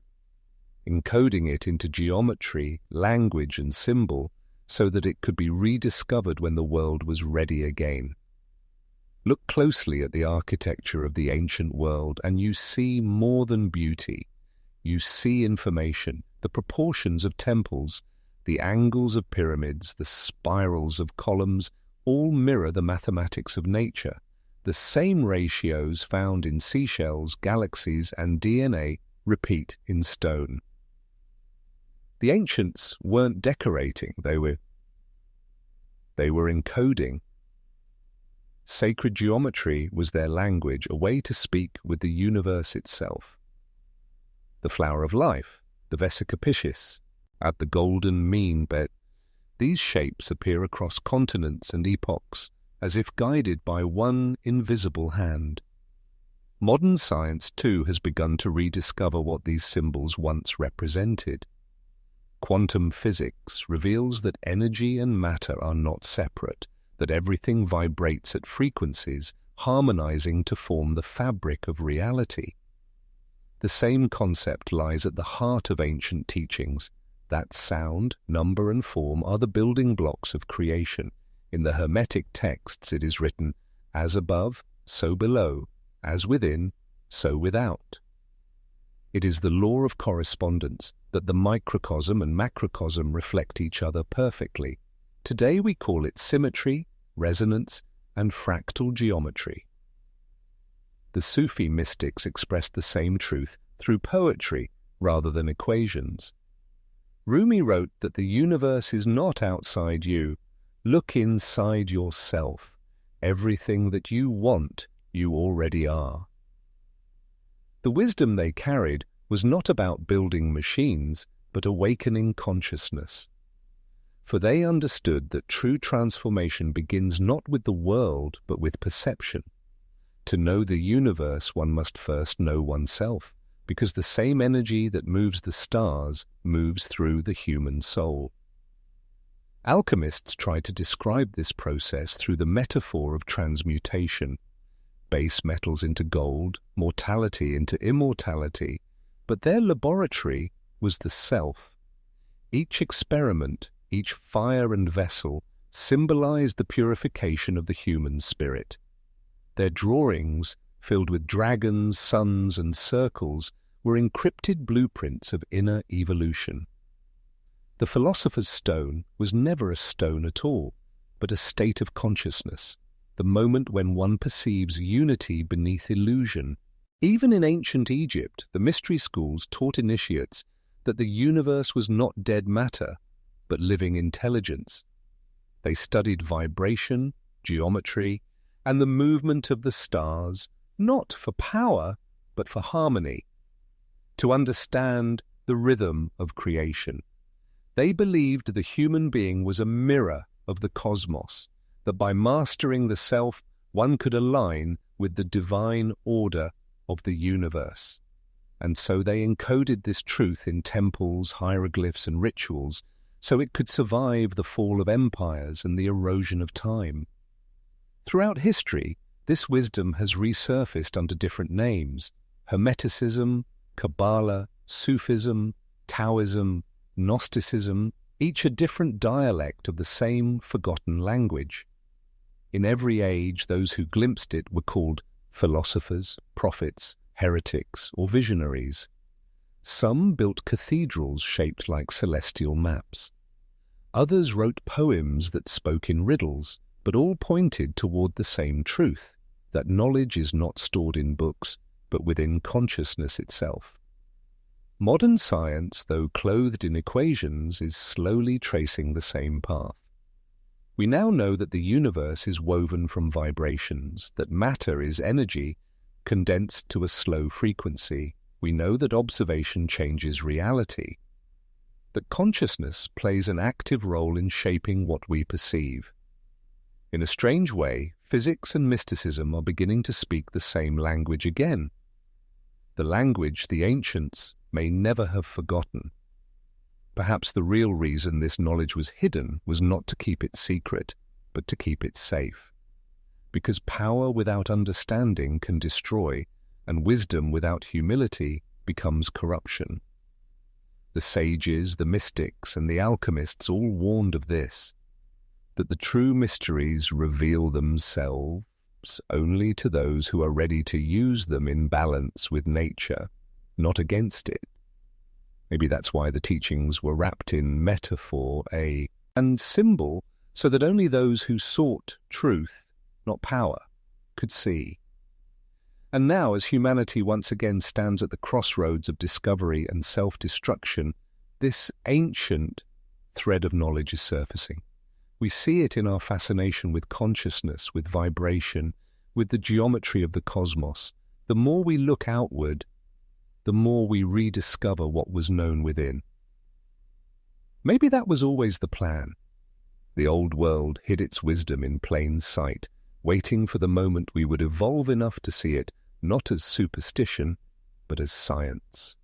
[SPEAKER 1] encoding it into geometry, language, and symbol so that it could be rediscovered when the world was ready again. Look closely at the architecture of the ancient world, and you see more than beauty. You see information, the proportions of temples, the angles of pyramids, the spirals of columns, all mirror the mathematics of nature. The same ratios found in seashells, galaxies, and DNA repeat in stone. The ancients weren't decorating, they were encoding. Sacred geometry was their language, a way to speak with the universe itself. The flower of life, the vesica piscis, at the golden mean bed. These shapes appear across continents and epochs, as if guided by one invisible hand. Modern science, too, has begun to rediscover what these symbols once represented. Quantum physics reveals that energy and matter are not separate, that everything vibrates at frequencies, harmonizing to form the fabric of reality. The same concept lies at the heart of ancient teachings, that sound, number, and form are the building blocks of creation. In the Hermetic texts it is written, as above, so below, as within, so without. It is the law of correspondence, that the microcosm and macrocosm reflect each other perfectly. Today we call it symmetry, resonance, and fractal geometry. The Sufi mystics expressed the same truth through poetry rather than equations. Rumi wrote that the universe is not outside you. Look inside yourself. Everything that you want, you already are. The wisdom they carried was not about building machines, but awakening consciousness. For they understood that true transformation begins not with the world, but with perception. To know the universe, one must first know oneself, because the same energy that moves the stars moves through the human soul. Alchemists try to describe this process through the metaphor of transmutation, base metals into gold, mortality into immortality, but their laboratory was the self. Each experiment, each fire and vessel, symbolized the purification of the human spirit. Their drawings, filled with dragons, suns, and circles, were encrypted blueprints of inner evolution. The philosopher's stone was never a stone at all, but a state of consciousness, the moment when one perceives unity beneath illusion. Even in ancient Egypt, the mystery schools taught initiates that the universe was not dead matter, but living intelligence. They studied vibration, geometry, and the movement of the stars, not for power, but for harmony, to understand the rhythm of creation. They believed the human being was a mirror of the cosmos, that by mastering the self, one could align with the divine order of the universe. And so they encoded this truth in temples, hieroglyphs, and rituals, so it could survive the fall of empires and the erosion of time. Throughout history, this wisdom has resurfaced under different names, Hermeticism, Kabbalah, Sufism, Taoism, Gnosticism, each a different dialect of the same forgotten language. In every age, those who glimpsed it were called philosophers, prophets, heretics, or visionaries. Some built cathedrals shaped like celestial maps. Others wrote poems that spoke in riddles, but all pointed toward the same truth, that knowledge is not stored in books, but within consciousness itself. Modern science, though clothed in equations, is slowly tracing the same path. We now know that the universe is woven from vibrations, that matter is energy condensed to a slow frequency. We know that observation changes reality, that consciousness plays an active role in shaping what we perceive. In a strange way, physics and mysticism are beginning to speak the same language again, the language the ancients may never have forgotten. Perhaps the real reason this knowledge was hidden was not to keep it secret, but to keep it safe. Because power without understanding can destroy, and wisdom without humility becomes corruption. The sages, the mystics, and the alchemists all warned of this, that the true mysteries reveal themselves only to those who are ready to use them in balance with nature, not against it. Maybe that's why the teachings were wrapped in metaphor, and symbol, so that only those who sought truth, not power, could see. And now, as humanity once again stands at the crossroads of discovery and self-destruction, this ancient thread of knowledge is surfacing. We see it in our fascination with consciousness, with vibration, with the geometry of the cosmos. The more we look outward, the more we rediscover what was known within. Maybe that was always the plan. The old world hid its wisdom in plain sight, waiting for the moment we would evolve enough to see it not as superstition, but as science.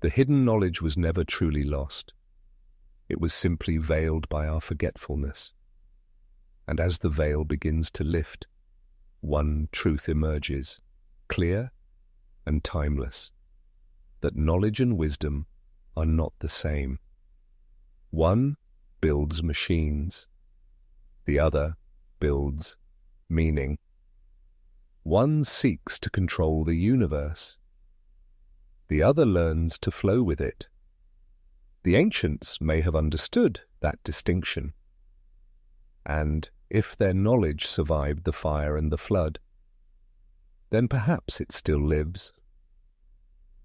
[SPEAKER 1] The hidden knowledge was never truly lost. It was simply veiled by our forgetfulness. And as the veil begins to lift, one truth emerges, clear and timeless, that knowledge and wisdom are not the same. One builds machines, the other builds meaning. One seeks to control the universe, the other learns to flow with it. The ancients may have understood that distinction, and if their knowledge survived the fire and the flood, then perhaps it still lives,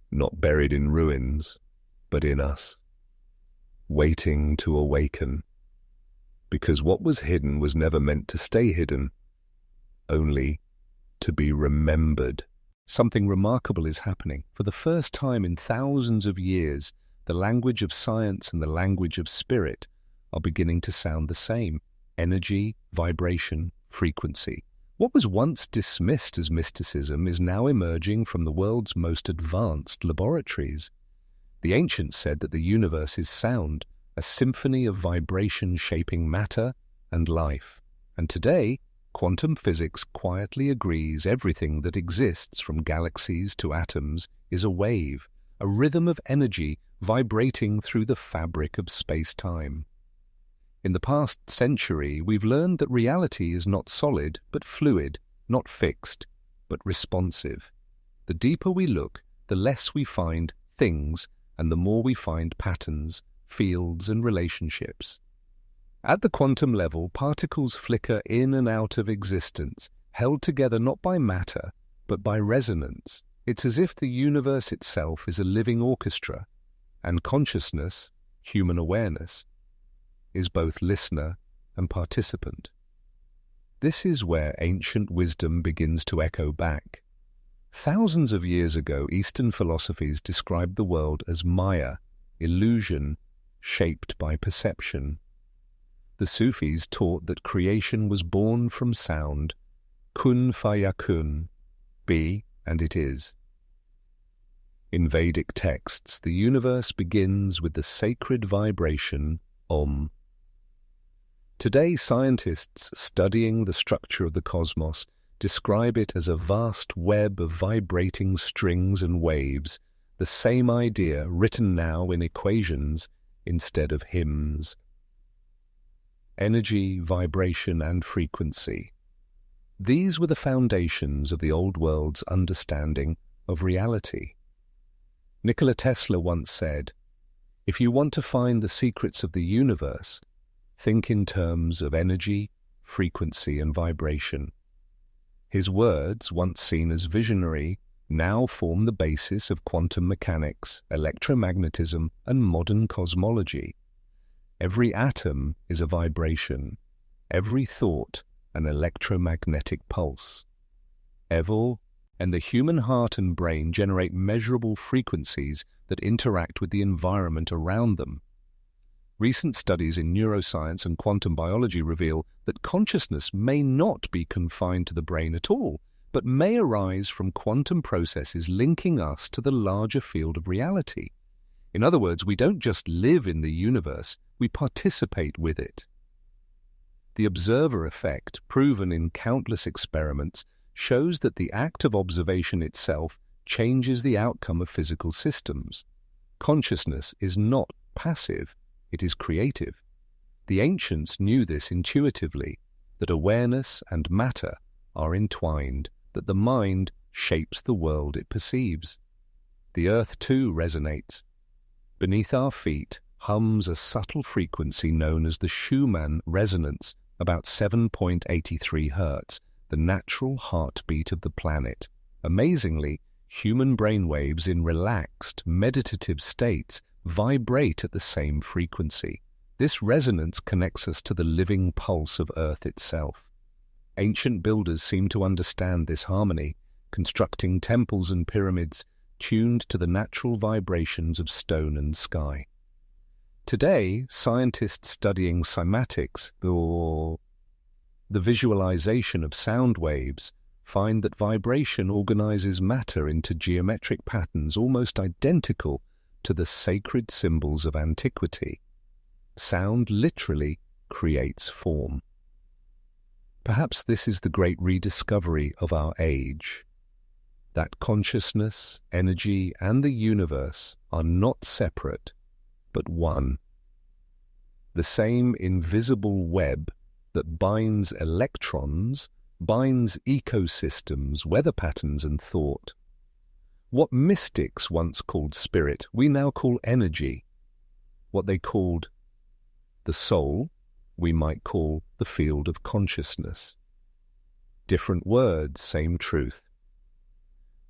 [SPEAKER 1] not buried in ruins, but in us, waiting to awaken, because what was hidden was never meant to stay hidden, only to be remembered. Something remarkable is happening. For the first time in thousands of years, the language of science and the language of spirit are beginning to sound the same. Energy, vibration, frequency. What was once dismissed as mysticism is now emerging from the world's most advanced laboratories. The ancients said that the universe is sound, a symphony of vibration shaping matter and life. And today, quantum physics quietly agrees everything that exists, from galaxies to atoms, is a wave, a rhythm of energy vibrating through the fabric of space-time. In the past century, we've learned that reality is not solid, but fluid, not fixed, but responsive. The deeper we look, the less we find things, and the more we find patterns, fields, and relationships. At the quantum level, particles flicker in and out of existence, held together not by matter, but by resonance. It's as if the universe itself is a living orchestra, and consciousness, human awareness, is both listener and participant. This is where ancient wisdom begins to echo back. Thousands of years ago, Eastern philosophies described the world as Maya, illusion shaped by perception. The Sufis taught that creation was born from sound, kun fayakun, be and it is. In Vedic texts, the universe begins with the sacred vibration Om. Today, scientists studying the structure of the cosmos describe it as a vast web of vibrating strings and waves, the same idea written now in equations instead of hymns. Energy, vibration, and frequency. These were the foundations of the old world's understanding of reality. Nikola Tesla once said, "If you want to find the secrets of the universe, think in terms of energy, frequency, and vibration." His words, once seen as visionary, now form the basis of quantum mechanics, electromagnetism, and modern cosmology. Every atom is a vibration, every thought an electromagnetic pulse. Evil and the human heart and brain generate measurable frequencies that interact with the environment around them. Recent studies in neuroscience and quantum biology reveal that consciousness may not be confined to the brain at all, but may arise from quantum processes linking us to the larger field of reality. In other words, we don't just live in the universe, we participate with it. The observer effect, proven in countless experiments, shows that the act of observation itself changes the outcome of physical systems. Consciousness is not passive, it is creative. The ancients knew this intuitively, that awareness and matter are entwined, that the mind shapes the world it perceives. The earth too resonates. Beneath our feet hums a subtle frequency known as the Schumann resonance, about 7.83 Hz, the natural heartbeat of the planet. Amazingly, human brainwaves in relaxed, meditative states vibrate at the same frequency. This resonance connects us to the living pulse of Earth itself. Ancient builders seem to understand this harmony, constructing temples and pyramids tuned to the natural vibrations of stone and sky. Today, scientists studying cymatics, or the visualization of sound waves, find that vibration organizes matter into geometric patterns almost identical to the sacred symbols of antiquity. Sound literally creates form. Perhaps this is the great rediscovery of our age, that consciousness, energy, and the universe are not separate, but one. The same invisible web that binds electrons binds ecosystems, weather patterns, and thought. What mystics once called spirit, we now call energy. What they called the soul, we might call the field of consciousness. Different words, same truth.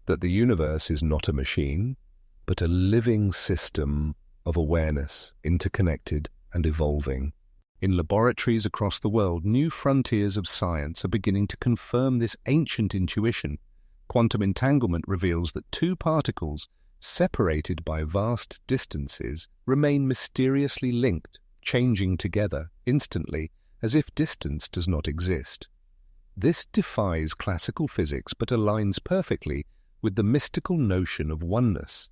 [SPEAKER 1] That the universe is not a machine, but a living system of awareness, interconnected and evolving. In laboratories across the world, new frontiers of science are beginning to confirm this ancient intuition. Quantum entanglement reveals that two particles, separated by vast distances, remain mysteriously linked, changing together instantly as if distance does not exist. This defies classical physics but aligns perfectly with the mystical notion of oneness.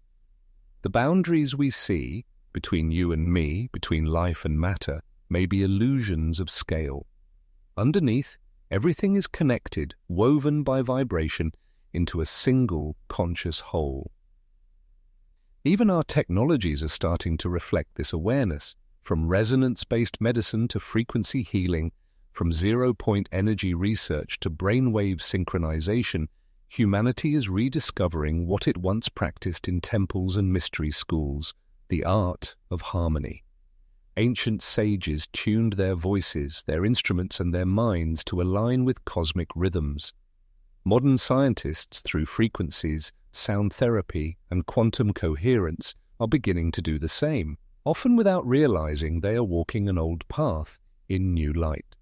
[SPEAKER 1] The boundaries we see, between you and me, between life and matter, may be illusions of scale. Underneath, everything is connected, woven by vibration, into a single conscious whole. Even our technologies are starting to reflect this awareness, from resonance-based medicine to frequency healing, from zero-point energy research to brainwave synchronization. Humanity is rediscovering what it once practiced in temples and mystery schools, the art of harmony. Ancient sages tuned their voices, their instruments, and their minds to align with cosmic rhythms. Modern scientists, through frequencies, sound therapy, and quantum coherence, are beginning to do the same, often without realizing they are walking an old path in new light.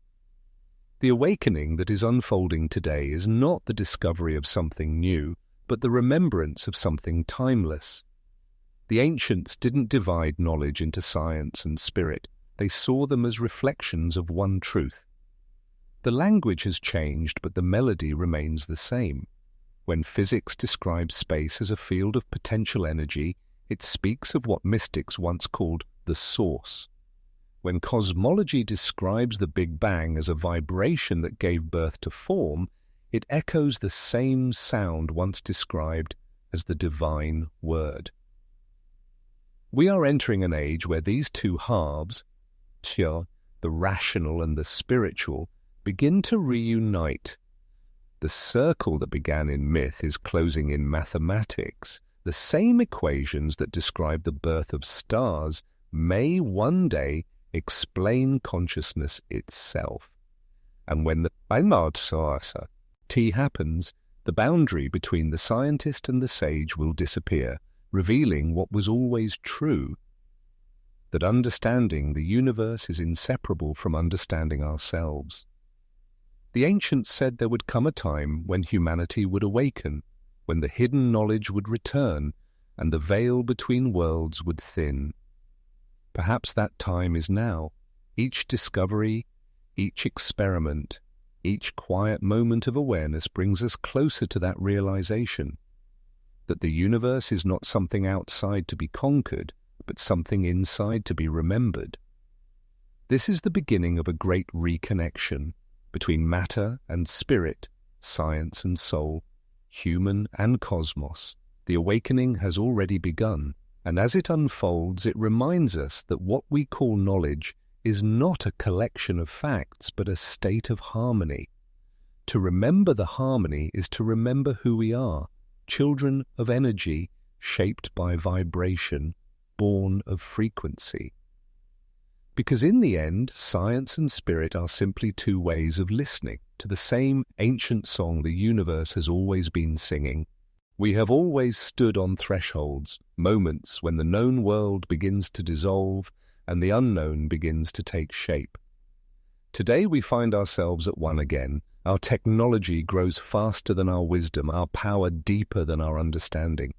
[SPEAKER 1] The awakening that is unfolding today is not the discovery of something new, but the remembrance of something timeless. The ancients didn't divide knowledge into science and spirit. They saw them as reflections of one truth. The language has changed, but the melody remains the same. When physics describes space as a field of potential energy, it speaks of what mystics once called the source. When cosmology describes the Big Bang as a vibration that gave birth to form, It echoes the same sound once described as the divine word. We are entering an age where these two halves, the rational and the spiritual, begin to reunite. The circle that began in myth is closing in mathematics. The same equations that describe the birth of stars may one day explain consciousness itself. And when the T happens, the boundary between the scientist and the sage will disappear, revealing what was always true, that understanding the universe is inseparable from understanding ourselves. The ancients said there would come a time when humanity would awaken, when the hidden knowledge would return, and the veil between worlds would thin. Perhaps that time is now. Each discovery, each experiment, each quiet moment of awareness brings us closer to that realization, that the universe is not something outside to be conquered, but something inside to be remembered. This is the beginning of a great reconnection between matter and spirit, science and soul, human and cosmos. The awakening has already begun, and as it unfolds, it reminds us that what we call knowledge is not a collection of facts, but a state of harmony. To remember the harmony is to remember who we are, children of energy, shaped by vibration, born of frequency. Because in the end, science and spirit are simply two ways of listening to the same ancient song the universe has always been singing. We have always stood on thresholds, moments when the known world begins to dissolve and the unknown begins to take shape. Today we find ourselves at one again. Our technology grows faster than our wisdom, our power deeper than our understanding.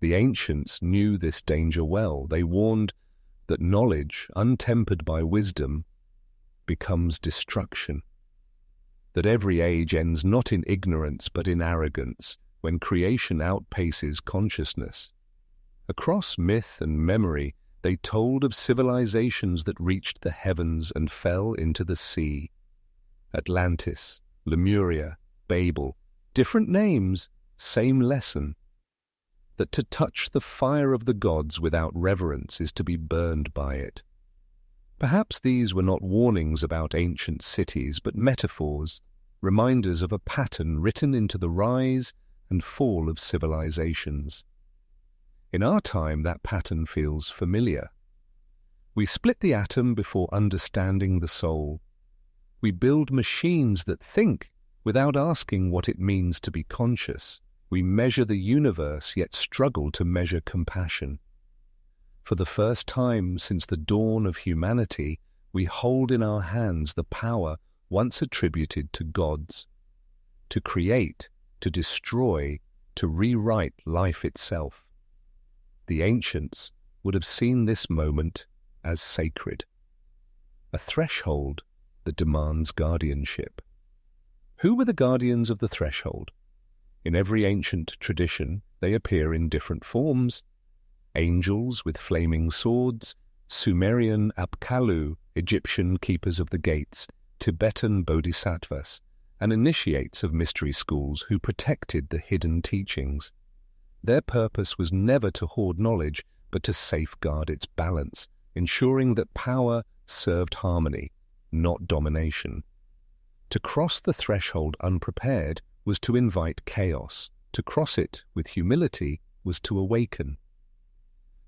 [SPEAKER 1] The ancients knew this danger well. They warned that knowledge, untempered by wisdom, becomes destruction. That every age ends not in ignorance but in arrogance, when creation outpaces consciousness. Across myth and memory, they told of civilizations that reached the heavens and fell into the sea. Atlantis, Lemuria, Babel, different names, same lesson. That to touch the fire of the gods without reverence is to be burned by it. Perhaps these were not warnings about ancient cities, but metaphors, reminders of a pattern written into the rise and fall of civilizations. In our time, that pattern feels familiar. We split the atom before understanding the soul. We build machines that think without asking what it means to be conscious. We measure the universe, yet struggle to measure compassion. For the first time since the dawn of humanity, we hold in our hands the power once attributed to gods. To create, to destroy, to rewrite life itself. The ancients would have seen this moment as sacred. A threshold that demands guardianship. Who were the guardians of the threshold? In every ancient tradition, they appear in different forms. Angels with flaming swords, Sumerian Apkallu, Egyptian keepers of the gates, Tibetan bodhisattvas, and initiates of mystery schools who protected the hidden teachings. Their purpose was never to hoard knowledge, but to safeguard its balance, ensuring that power served harmony, not domination. To cross the threshold unprepared was to invite chaos. To cross it with humility was to awaken.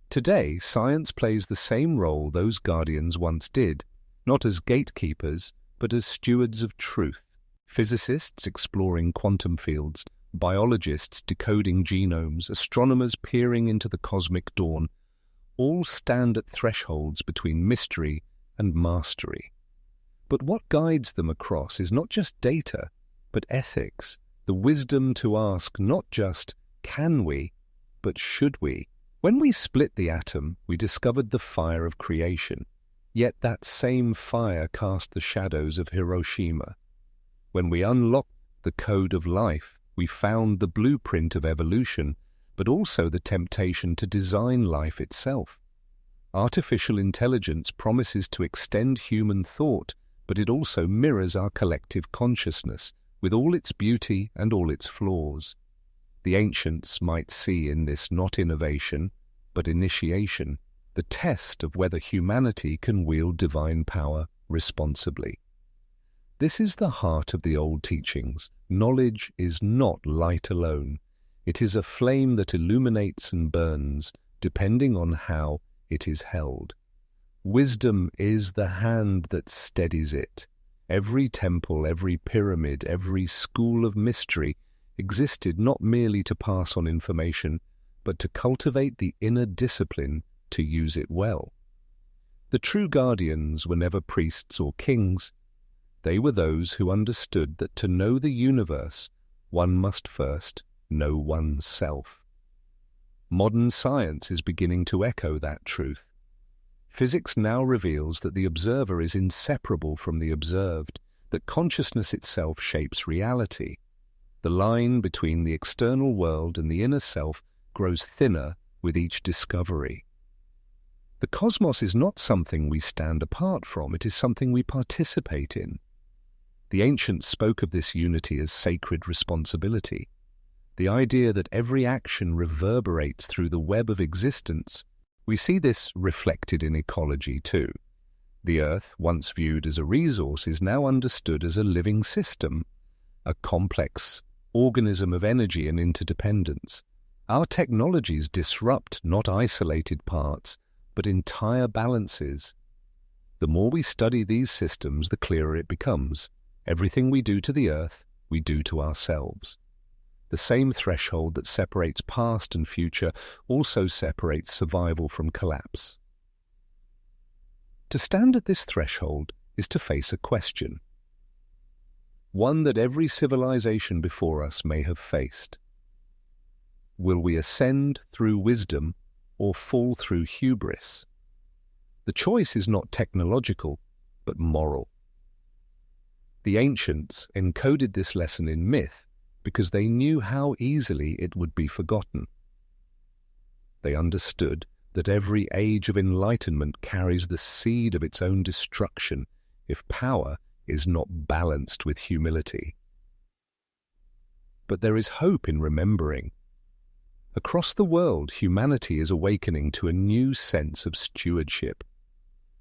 [SPEAKER 1] Today, science plays the same role those guardians once did, not as gatekeepers, but as stewards of truth. Physicists exploring quantum fields, biologists decoding genomes, astronomers peering into the cosmic dawn, all stand at thresholds between mystery and mastery. But what guides them across is not just data, but ethics, the wisdom to ask not just, can we, but should we? When we split the atom, we discovered the fire of creation, yet that same fire cast the shadows of Hiroshima. When we unlocked the code of life, we found the blueprint of evolution, but also the temptation to design life itself. Artificial intelligence promises to extend human thought, but it also mirrors our collective consciousness, with all its beauty and all its flaws. The ancients might see in this not innovation, but initiation, the test of whether humanity can wield divine power responsibly. This is the heart of the old teachings. Knowledge is not light alone. It is a flame that illuminates and burns, depending on how it is held. Wisdom is the hand that steadies it. Every temple, every pyramid, every school of mystery existed not merely to pass on information, but to cultivate the inner discipline to use it well. The true guardians were never priests or kings. They were those who understood that to know the universe, one must first know oneself. Modern science is beginning to echo that truth. Physics now reveals that the observer is inseparable from the observed, that consciousness itself shapes reality. The line between the external world and the inner self grows thinner with each discovery. The cosmos is not something we stand apart from, it is something we participate in. The ancients spoke of this unity as sacred responsibility. The idea that every action reverberates through the web of existence. We see this reflected in ecology too. The Earth, once viewed as a resource, is now understood as a living system, a complex organism of energy and interdependence. Our technologies disrupt not isolated parts, but entire balances. The more we study these systems, the clearer it becomes. Everything we do to the Earth, we do to ourselves. The same threshold that separates past and future also separates survival from collapse. To stand at this threshold is to face a question, one that every civilization before us may have faced. Will we ascend through wisdom or fall through hubris? The choice is not technological, but moral. The ancients encoded this lesson in myth because they knew how easily it would be forgotten. They understood that every age of enlightenment carries the seed of its own destruction if power is not balanced with humility. But there is hope in remembering. Across the world, humanity is awakening to a new sense of stewardship.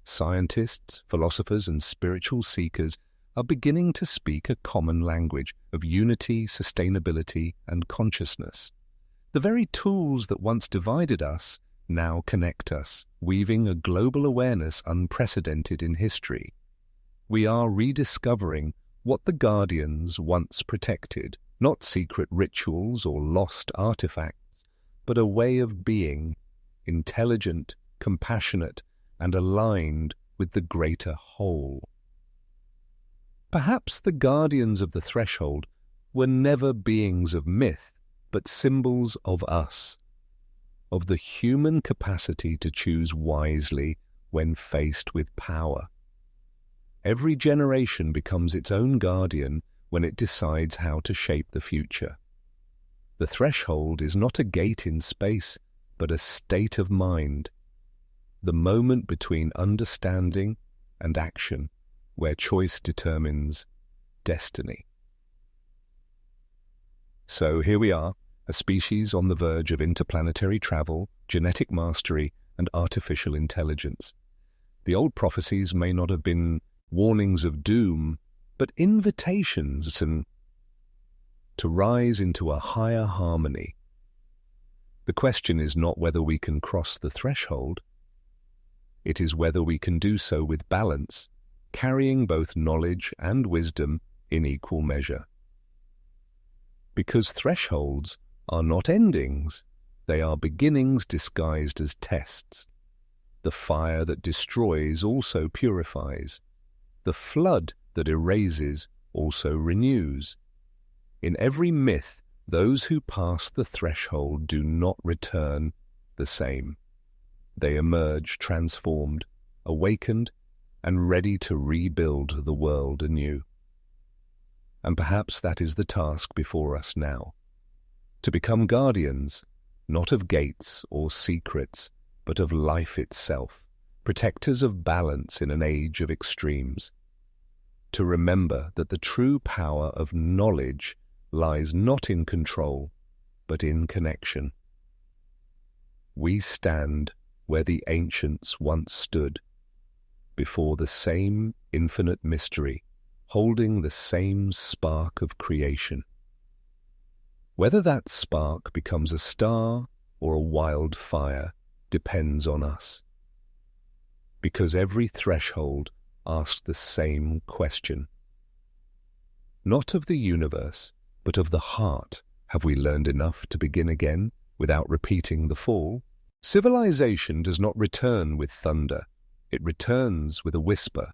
[SPEAKER 1] Scientists, philosophers, and spiritual seekers are beginning to speak a common language of unity, sustainability, and consciousness. The very tools that once divided us now connect us, weaving a global awareness unprecedented in history. We are rediscovering what the guardians once protected, not secret rituals or lost artifacts, but a way of being, intelligent, compassionate, and aligned with the greater whole. Perhaps the guardians of the threshold were never beings of myth, but symbols of us, of the human capacity to choose wisely when faced with power. Every generation becomes its own guardian when it decides how to shape the future. The threshold is not a gate in space, but a state of mind, the moment between understanding and action, where choice determines destiny. So here we are, a species on the verge of interplanetary travel, genetic mastery, and artificial intelligence. The old prophecies may not have been warnings of doom, but invitations to rise into a higher harmony. The question is not whether we can cross the threshold. It is whether we can do so with balance, carrying both knowledge and wisdom in equal measure. Because thresholds are not endings, they are beginnings disguised as tests. The fire that destroys also purifies. The flood that erases also renews. In every myth, those who pass the threshold do not return the same. They emerge transformed, awakened, and ready to rebuild the world anew. And perhaps that is the task before us now, to become guardians, not of gates or secrets, but of life itself, protectors of balance in an age of extremes. to remember that the true power of knowledge lies not in control, but in connection. We stand where the ancients once stood, before the same infinite mystery, holding the same spark of creation. Whether that spark becomes a star or a wildfire depends on us, because every threshold asks the same question. Not of the universe, but of the heart, have we learned enough to begin again without repeating the fall? Civilization does not return with thunder. It returns with a whisper,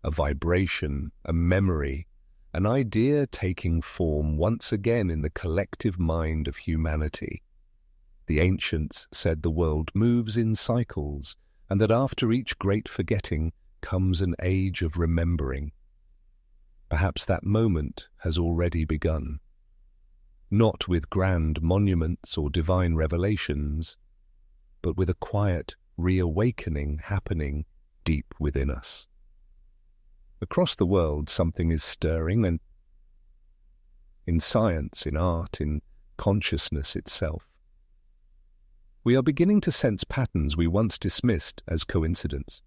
[SPEAKER 1] a vibration, a memory, an idea taking form once again in the collective mind of humanity. The ancients said the world moves in cycles, and that after each great forgetting comes an age of remembering. Perhaps that moment has already begun. Not with grand monuments or divine revelations, but with a quiet reawakening happening deep within us. Across the world, something is stirring, and in science, in art, in consciousness itself. We are beginning to sense patterns we once dismissed as coincidence.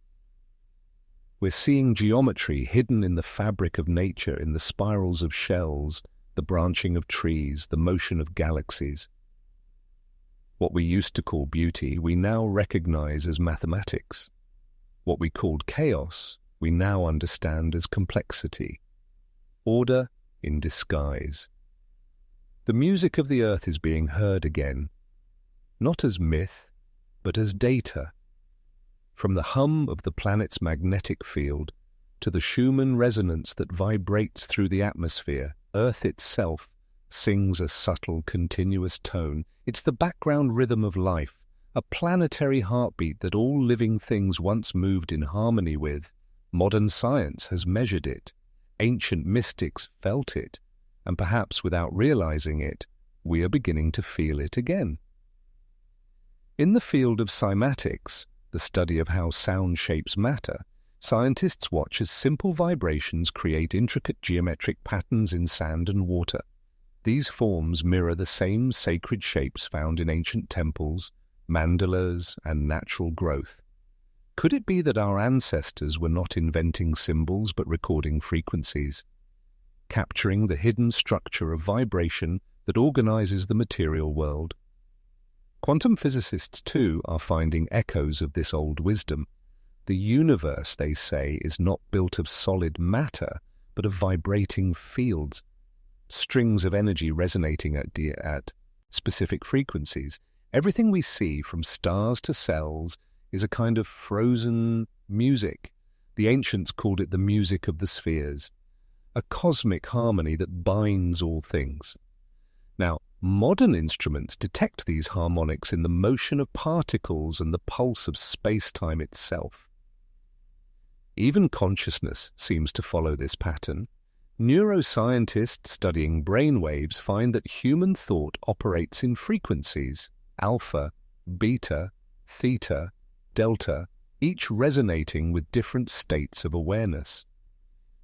[SPEAKER 1] We're seeing geometry hidden in the fabric of nature, in the spirals of shells, the branching of trees, the motion of galaxies. What we used to call beauty, we now recognize as mathematics. What we called chaos, we now understand as complexity. Order in disguise. The music of the earth is being heard again, not as myth, but as data. From the hum of the planet's magnetic field to the Schumann resonance that vibrates through the atmosphere, Earth itself sings a subtle, continuous tone. It's the background rhythm of life, a planetary heartbeat that all living things once moved in harmony with. Modern science has measured it. Ancient mystics felt it. And perhaps without realizing it, we are beginning to feel it again. In the field of cymatics, the study of how sound shapes matter, scientists watch as simple vibrations create intricate geometric patterns in sand and water. These forms mirror the same sacred shapes found in ancient temples, mandalas, and natural growth. Could it be that our ancestors were not inventing symbols but recording frequencies, capturing the hidden structure of vibration that organizes the material world? Quantum physicists, too, are finding echoes of this old wisdom. The universe, they say, is not built of solid matter, but of vibrating fields, strings of energy resonating at specific frequencies. Everything we see, from stars to cells, is a kind of frozen music. The ancients called it the music of the spheres, a cosmic harmony that binds all things. Now, modern instruments detect these harmonics in the motion of particles and the pulse of space-time itself. Even consciousness seems to follow this pattern. Neuroscientists studying brainwaves find that human thought operates in frequencies, alpha, beta, theta, delta, each resonating with different states of awareness.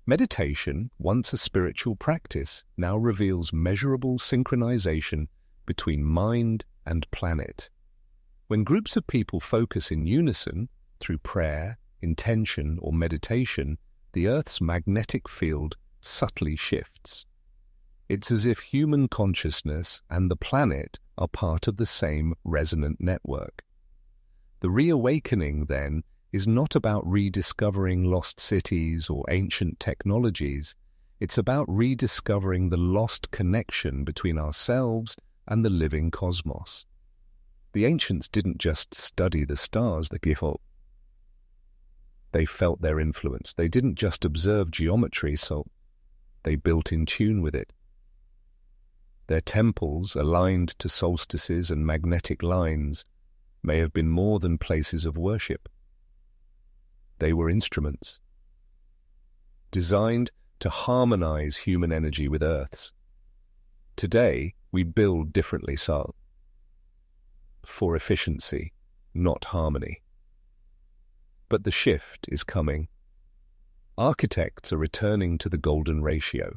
[SPEAKER 1] Meditation, once a spiritual practice, now reveals measurable synchronization between mind and planet. When groups of people focus in unison, through prayer, intention, or meditation, the Earth's magnetic field subtly shifts. It's as if human consciousness and the planet are part of the same resonant network. The reawakening, then, is not about rediscovering lost cities or ancient technologies. It's about rediscovering the lost connection between ourselves and the living cosmos. The ancients didn't just study the stars, they felt their influence. They didn't just observe geometry, so they built in tune with it. Their temples, aligned to solstices and magnetic lines, may have been more than places of worship. They were instruments, designed to harmonize human energy with Earth's. Today, we build differently, so for efficiency, not harmony. But the shift is coming. Architects are returning to the golden ratio.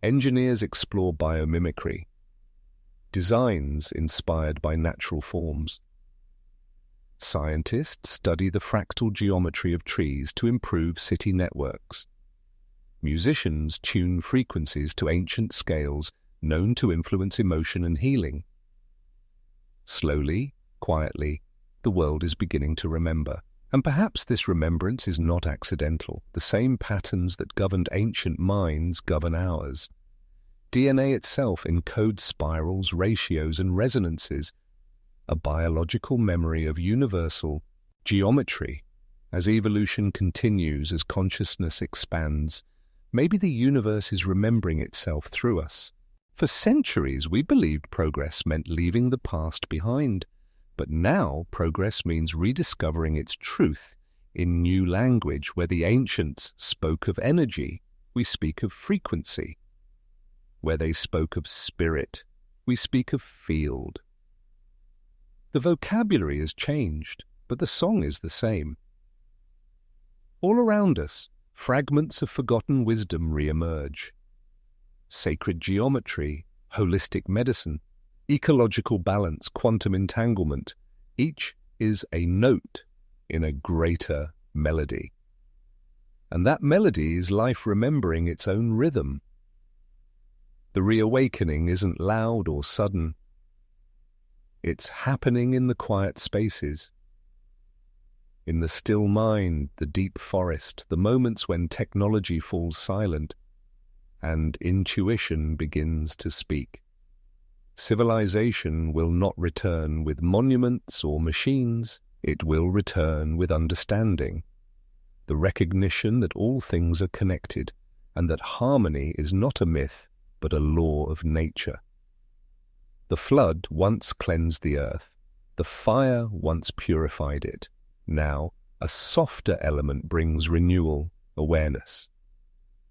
[SPEAKER 1] Engineers explore biomimicry, designs inspired by natural forms. Scientists study the fractal geometry of trees to improve city networks. Musicians tune frequencies to ancient scales known to influence emotion and healing. Slowly, quietly, the world is beginning to remember. And perhaps this remembrance is not accidental. The same patterns that governed ancient minds govern ours. DNA itself encodes spirals, ratios, and resonances, a biological memory of universal geometry. As evolution continues, as consciousness expands, maybe the universe is remembering itself through us. For centuries, we believed progress meant leaving the past behind. But now progress means rediscovering its truth in new language. Where the ancients spoke of energy, we speak of frequency. Where they spoke of spirit, we speak of field. The vocabulary has changed, but the song is the same. All around us, fragments of forgotten wisdom re-emerge. Sacred geometry, holistic medicine, ecological balance, quantum entanglement, each is a note in a greater melody. And that melody is life remembering its own rhythm. The reawakening isn't loud or sudden. It's happening in the quiet spaces, in the still mind, the deep forest, the moments when technology falls silent and intuition begins to speak. Civilization will not return with monuments or machines. It will return with understanding, the recognition that all things are connected and that harmony is not a myth but a law of nature. The flood once cleansed the earth. The fire once purified it. Now, a softer element brings renewal, awareness,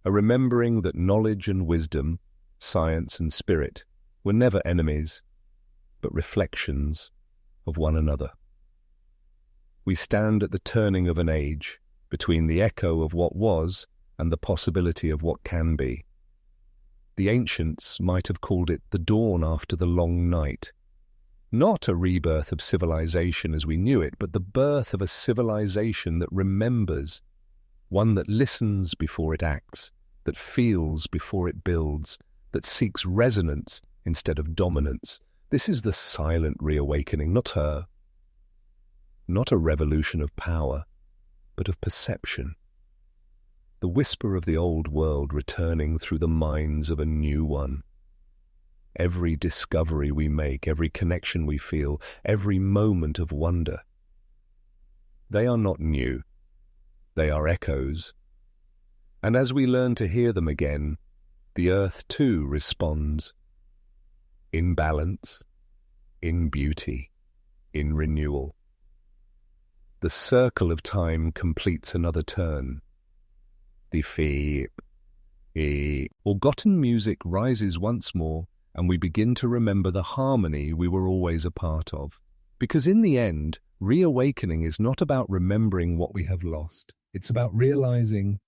[SPEAKER 1] a remembering that knowledge and wisdom, science and spirit were never enemies, but reflections of one another. We stand at the turning of an age, between the echo of what was and the possibility of what can be. The ancients might have called it the dawn after the long night. Not a rebirth of civilization as we knew it, but the birth of a civilization that remembers, one that listens before it acts, that feels before it builds, that seeks resonance instead of dominance. This is the silent reawakening, not a revolution of power, but of perception. The whisper of the old world returning through the minds of a new one. Every discovery we make, every connection we feel, every moment of wonder. They are not new. They are echoes. And as we learn to hear them again, the earth too responds. In balance, in beauty, in renewal. The circle of time completes another turn. The forgotten music rises once more, and we begin to remember the harmony we were always a part of. Because in the end, reawakening is not about remembering what we have lost. It's about realizing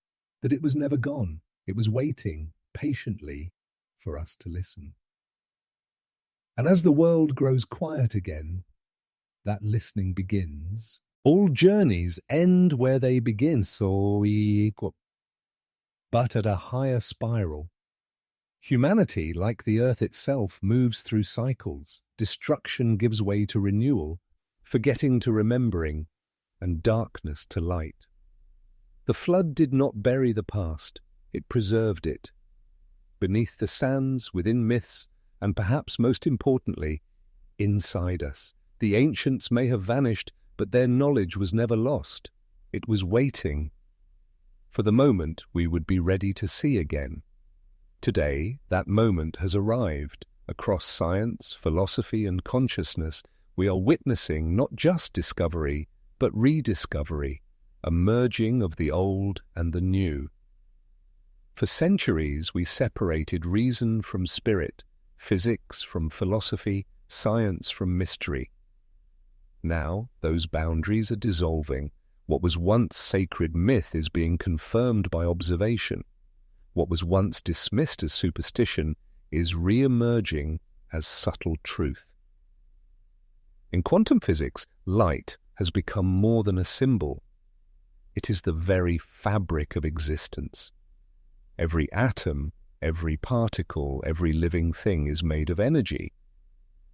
[SPEAKER 1] that it was never gone. It was waiting patiently for us to listen. And as the world grows quiet again, that listening begins. All journeys end where they begin, but at a higher spiral. Humanity, like the earth itself, moves through cycles. Destruction gives way to renewal, forgetting to remembering, and darkness to light. The flood did not bury the past, it preserved it. Beneath the sands, within myths, and perhaps most importantly, inside us. The ancients may have vanished, but their knowledge was never lost. It was waiting for the moment we would be ready to see again. Today, that moment has arrived. Across science, philosophy, and consciousness, we are witnessing not just discovery, but rediscovery, a merging of the old and the new. For centuries, we separated reason from spirit, physics from philosophy, science from mystery. Now, those boundaries are dissolving. What was once sacred myth is being confirmed by observation. What was once dismissed as superstition is re-emerging as subtle truth. In quantum physics, light has become more than a symbol. It is the very fabric of existence. Every atom, every particle, every living thing is made of energy,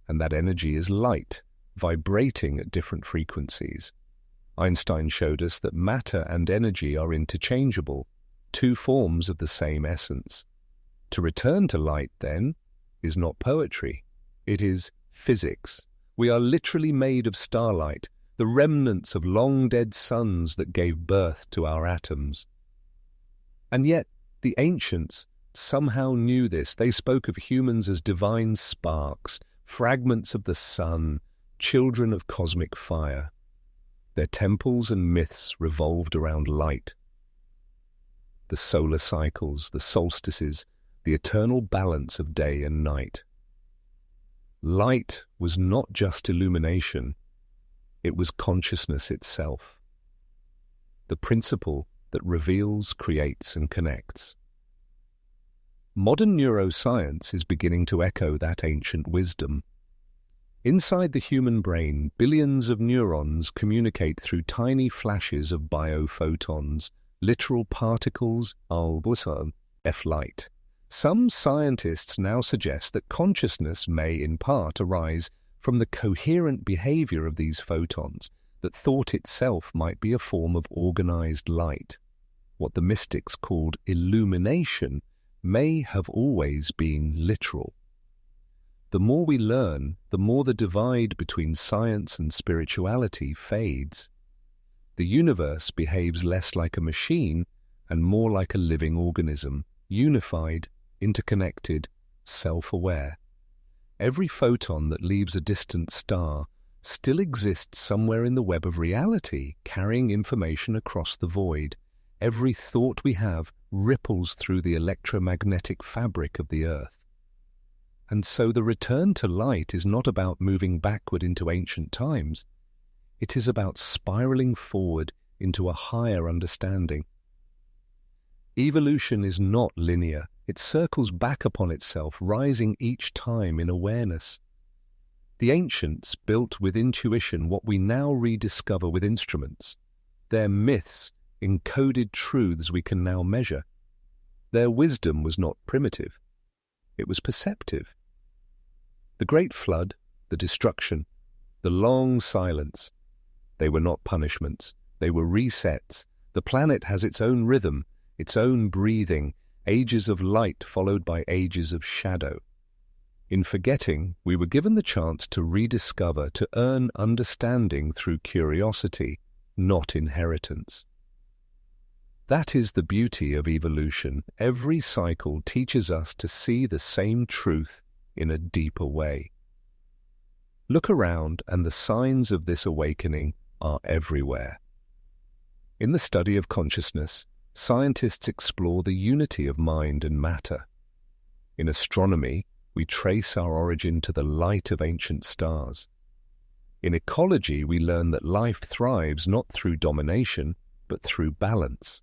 [SPEAKER 1] and that energy is light, vibrating at different frequencies. Einstein showed us that matter and energy are interchangeable, two forms of the same essence. To return to light, then, is not poetry. It is physics. We are literally made of starlight, the remnants of long-dead suns that gave birth to our atoms. And yet, the ancients somehow knew this. They spoke of humans as divine sparks, fragments of the sun, children of cosmic fire. Their temples and myths revolved around light. The solar cycles, the solstices, the eternal balance of day and night. Light was not just illumination, it was consciousness itself. The principle that reveals, creates, and connects. Modern neuroscience is beginning to echo that ancient wisdom. Inside the human brain, billions of neurons communicate through tiny flashes of biophotons, literal particles of light. Some scientists now suggest that consciousness may in part arise from the coherent behavior of these photons, that thought itself might be a form of organized light. What the mystics called illumination may have always been literal. The more we learn, the more the divide between science and spirituality fades. The universe behaves less like a machine and more like a living organism, unified, interconnected, self-aware. Every photon that leaves a distant star still exists somewhere in the web of reality, carrying information across the void. Every thought we have ripples through the electromagnetic fabric of the earth. And so the return to light is not about moving backward into ancient times. It is about spiraling forward into a higher understanding. Evolution is not linear. It circles back upon itself, rising each time in awareness. The ancients built with intuition what we now rediscover with instruments. Their myths encoded truths we can now measure. Their wisdom was not primitive. It was perceptive. The Great Flood, the destruction, the long silence, they were not punishments. They were resets. The planet has its own rhythm, its own breathing, ages of light followed by ages of shadow. In forgetting, we were given the chance to rediscover, to earn understanding through curiosity, not inheritance. That is the beauty of evolution. Every cycle teaches us to see the same truth in a deeper way. Look around, and the signs of this awakening are everywhere. In the study of consciousness, scientists explore the unity of mind and matter. In astronomy, we trace our origin to the light of ancient stars. In ecology, we learn that life thrives not through domination, but through balance.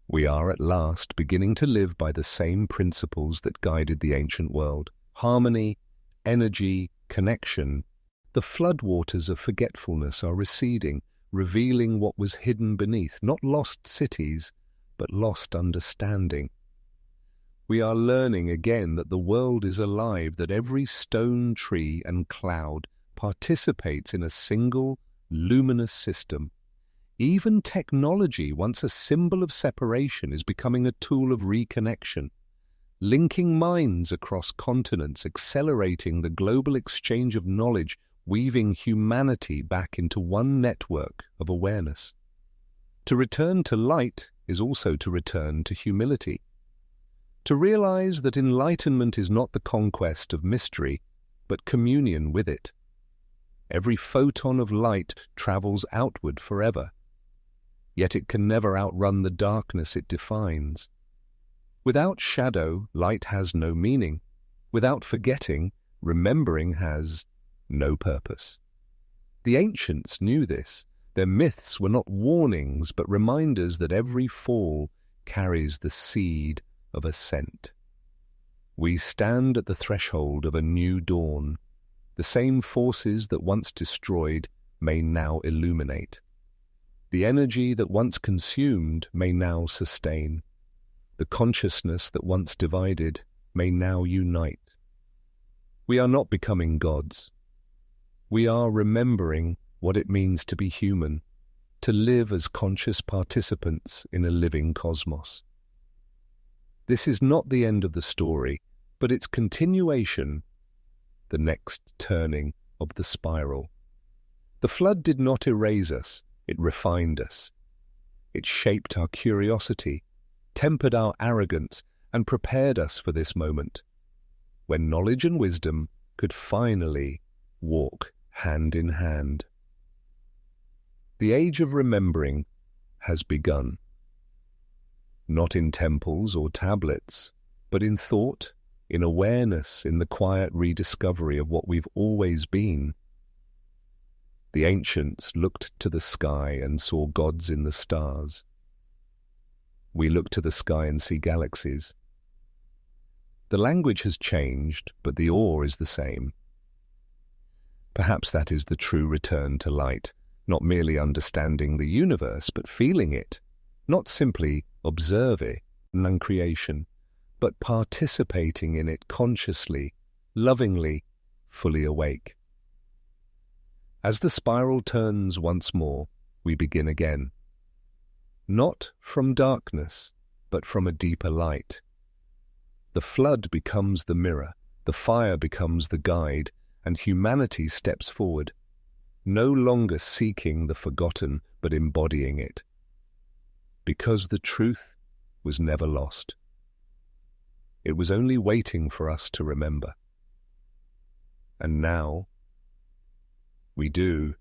[SPEAKER 1] We are at last beginning to live by the same principles that guided the ancient world: harmony, energy, connection. The floodwaters of forgetfulness are receding, revealing what was hidden beneath, not lost cities, but lost understanding. We are learning again that the world is alive, that every stone, tree, and cloud participates in a single, luminous system. Even technology, once a symbol of separation, is becoming a tool of reconnection, linking minds across continents, accelerating the global exchange of knowledge, weaving humanity back into one network of awareness. To return to light is also to return to humility. To realize that enlightenment is not the conquest of mystery, but communion with it. Every photon of light travels outward forever, yet it can never outrun the darkness it defines. Without shadow, light has no meaning. Without forgetting, remembering has no purpose. The ancients knew this. Their myths were not warnings, but reminders that every fall carries the seed of ascent. We stand at the threshold of a new dawn. The same forces that once destroyed may now illuminate. The energy that once consumed may now sustain. The consciousness that once divided may now unite. We are not becoming gods. We are remembering what it means to be human, to live as conscious participants in a living cosmos. This is not the end of the story, but its continuation, the next turning of the spiral. The flood did not erase us, it refined us. It shaped our curiosity, tempered our arrogance, and prepared us for this moment, when knowledge and wisdom could finally walk hand in hand. The age of remembering has begun. Not in temples or tablets, but in thought, in awareness, in the quiet rediscovery of what we've always been. The ancients looked to the sky and saw gods in the stars. We look to the sky and see galaxies. The language has changed, but the awe is the same. Perhaps that is the true return to light, not merely understanding the universe, but feeling it, not simply observing non-creation, but participating in it consciously, lovingly, fully awake. As the spiral turns once more, we begin again. Not from darkness, but from a deeper light. The flood becomes the mirror, the fire becomes the guide, and humanity steps forward, no longer seeking the forgotten, but embodying it. Because the truth was never lost. It was only waiting for us to remember. And now, we do.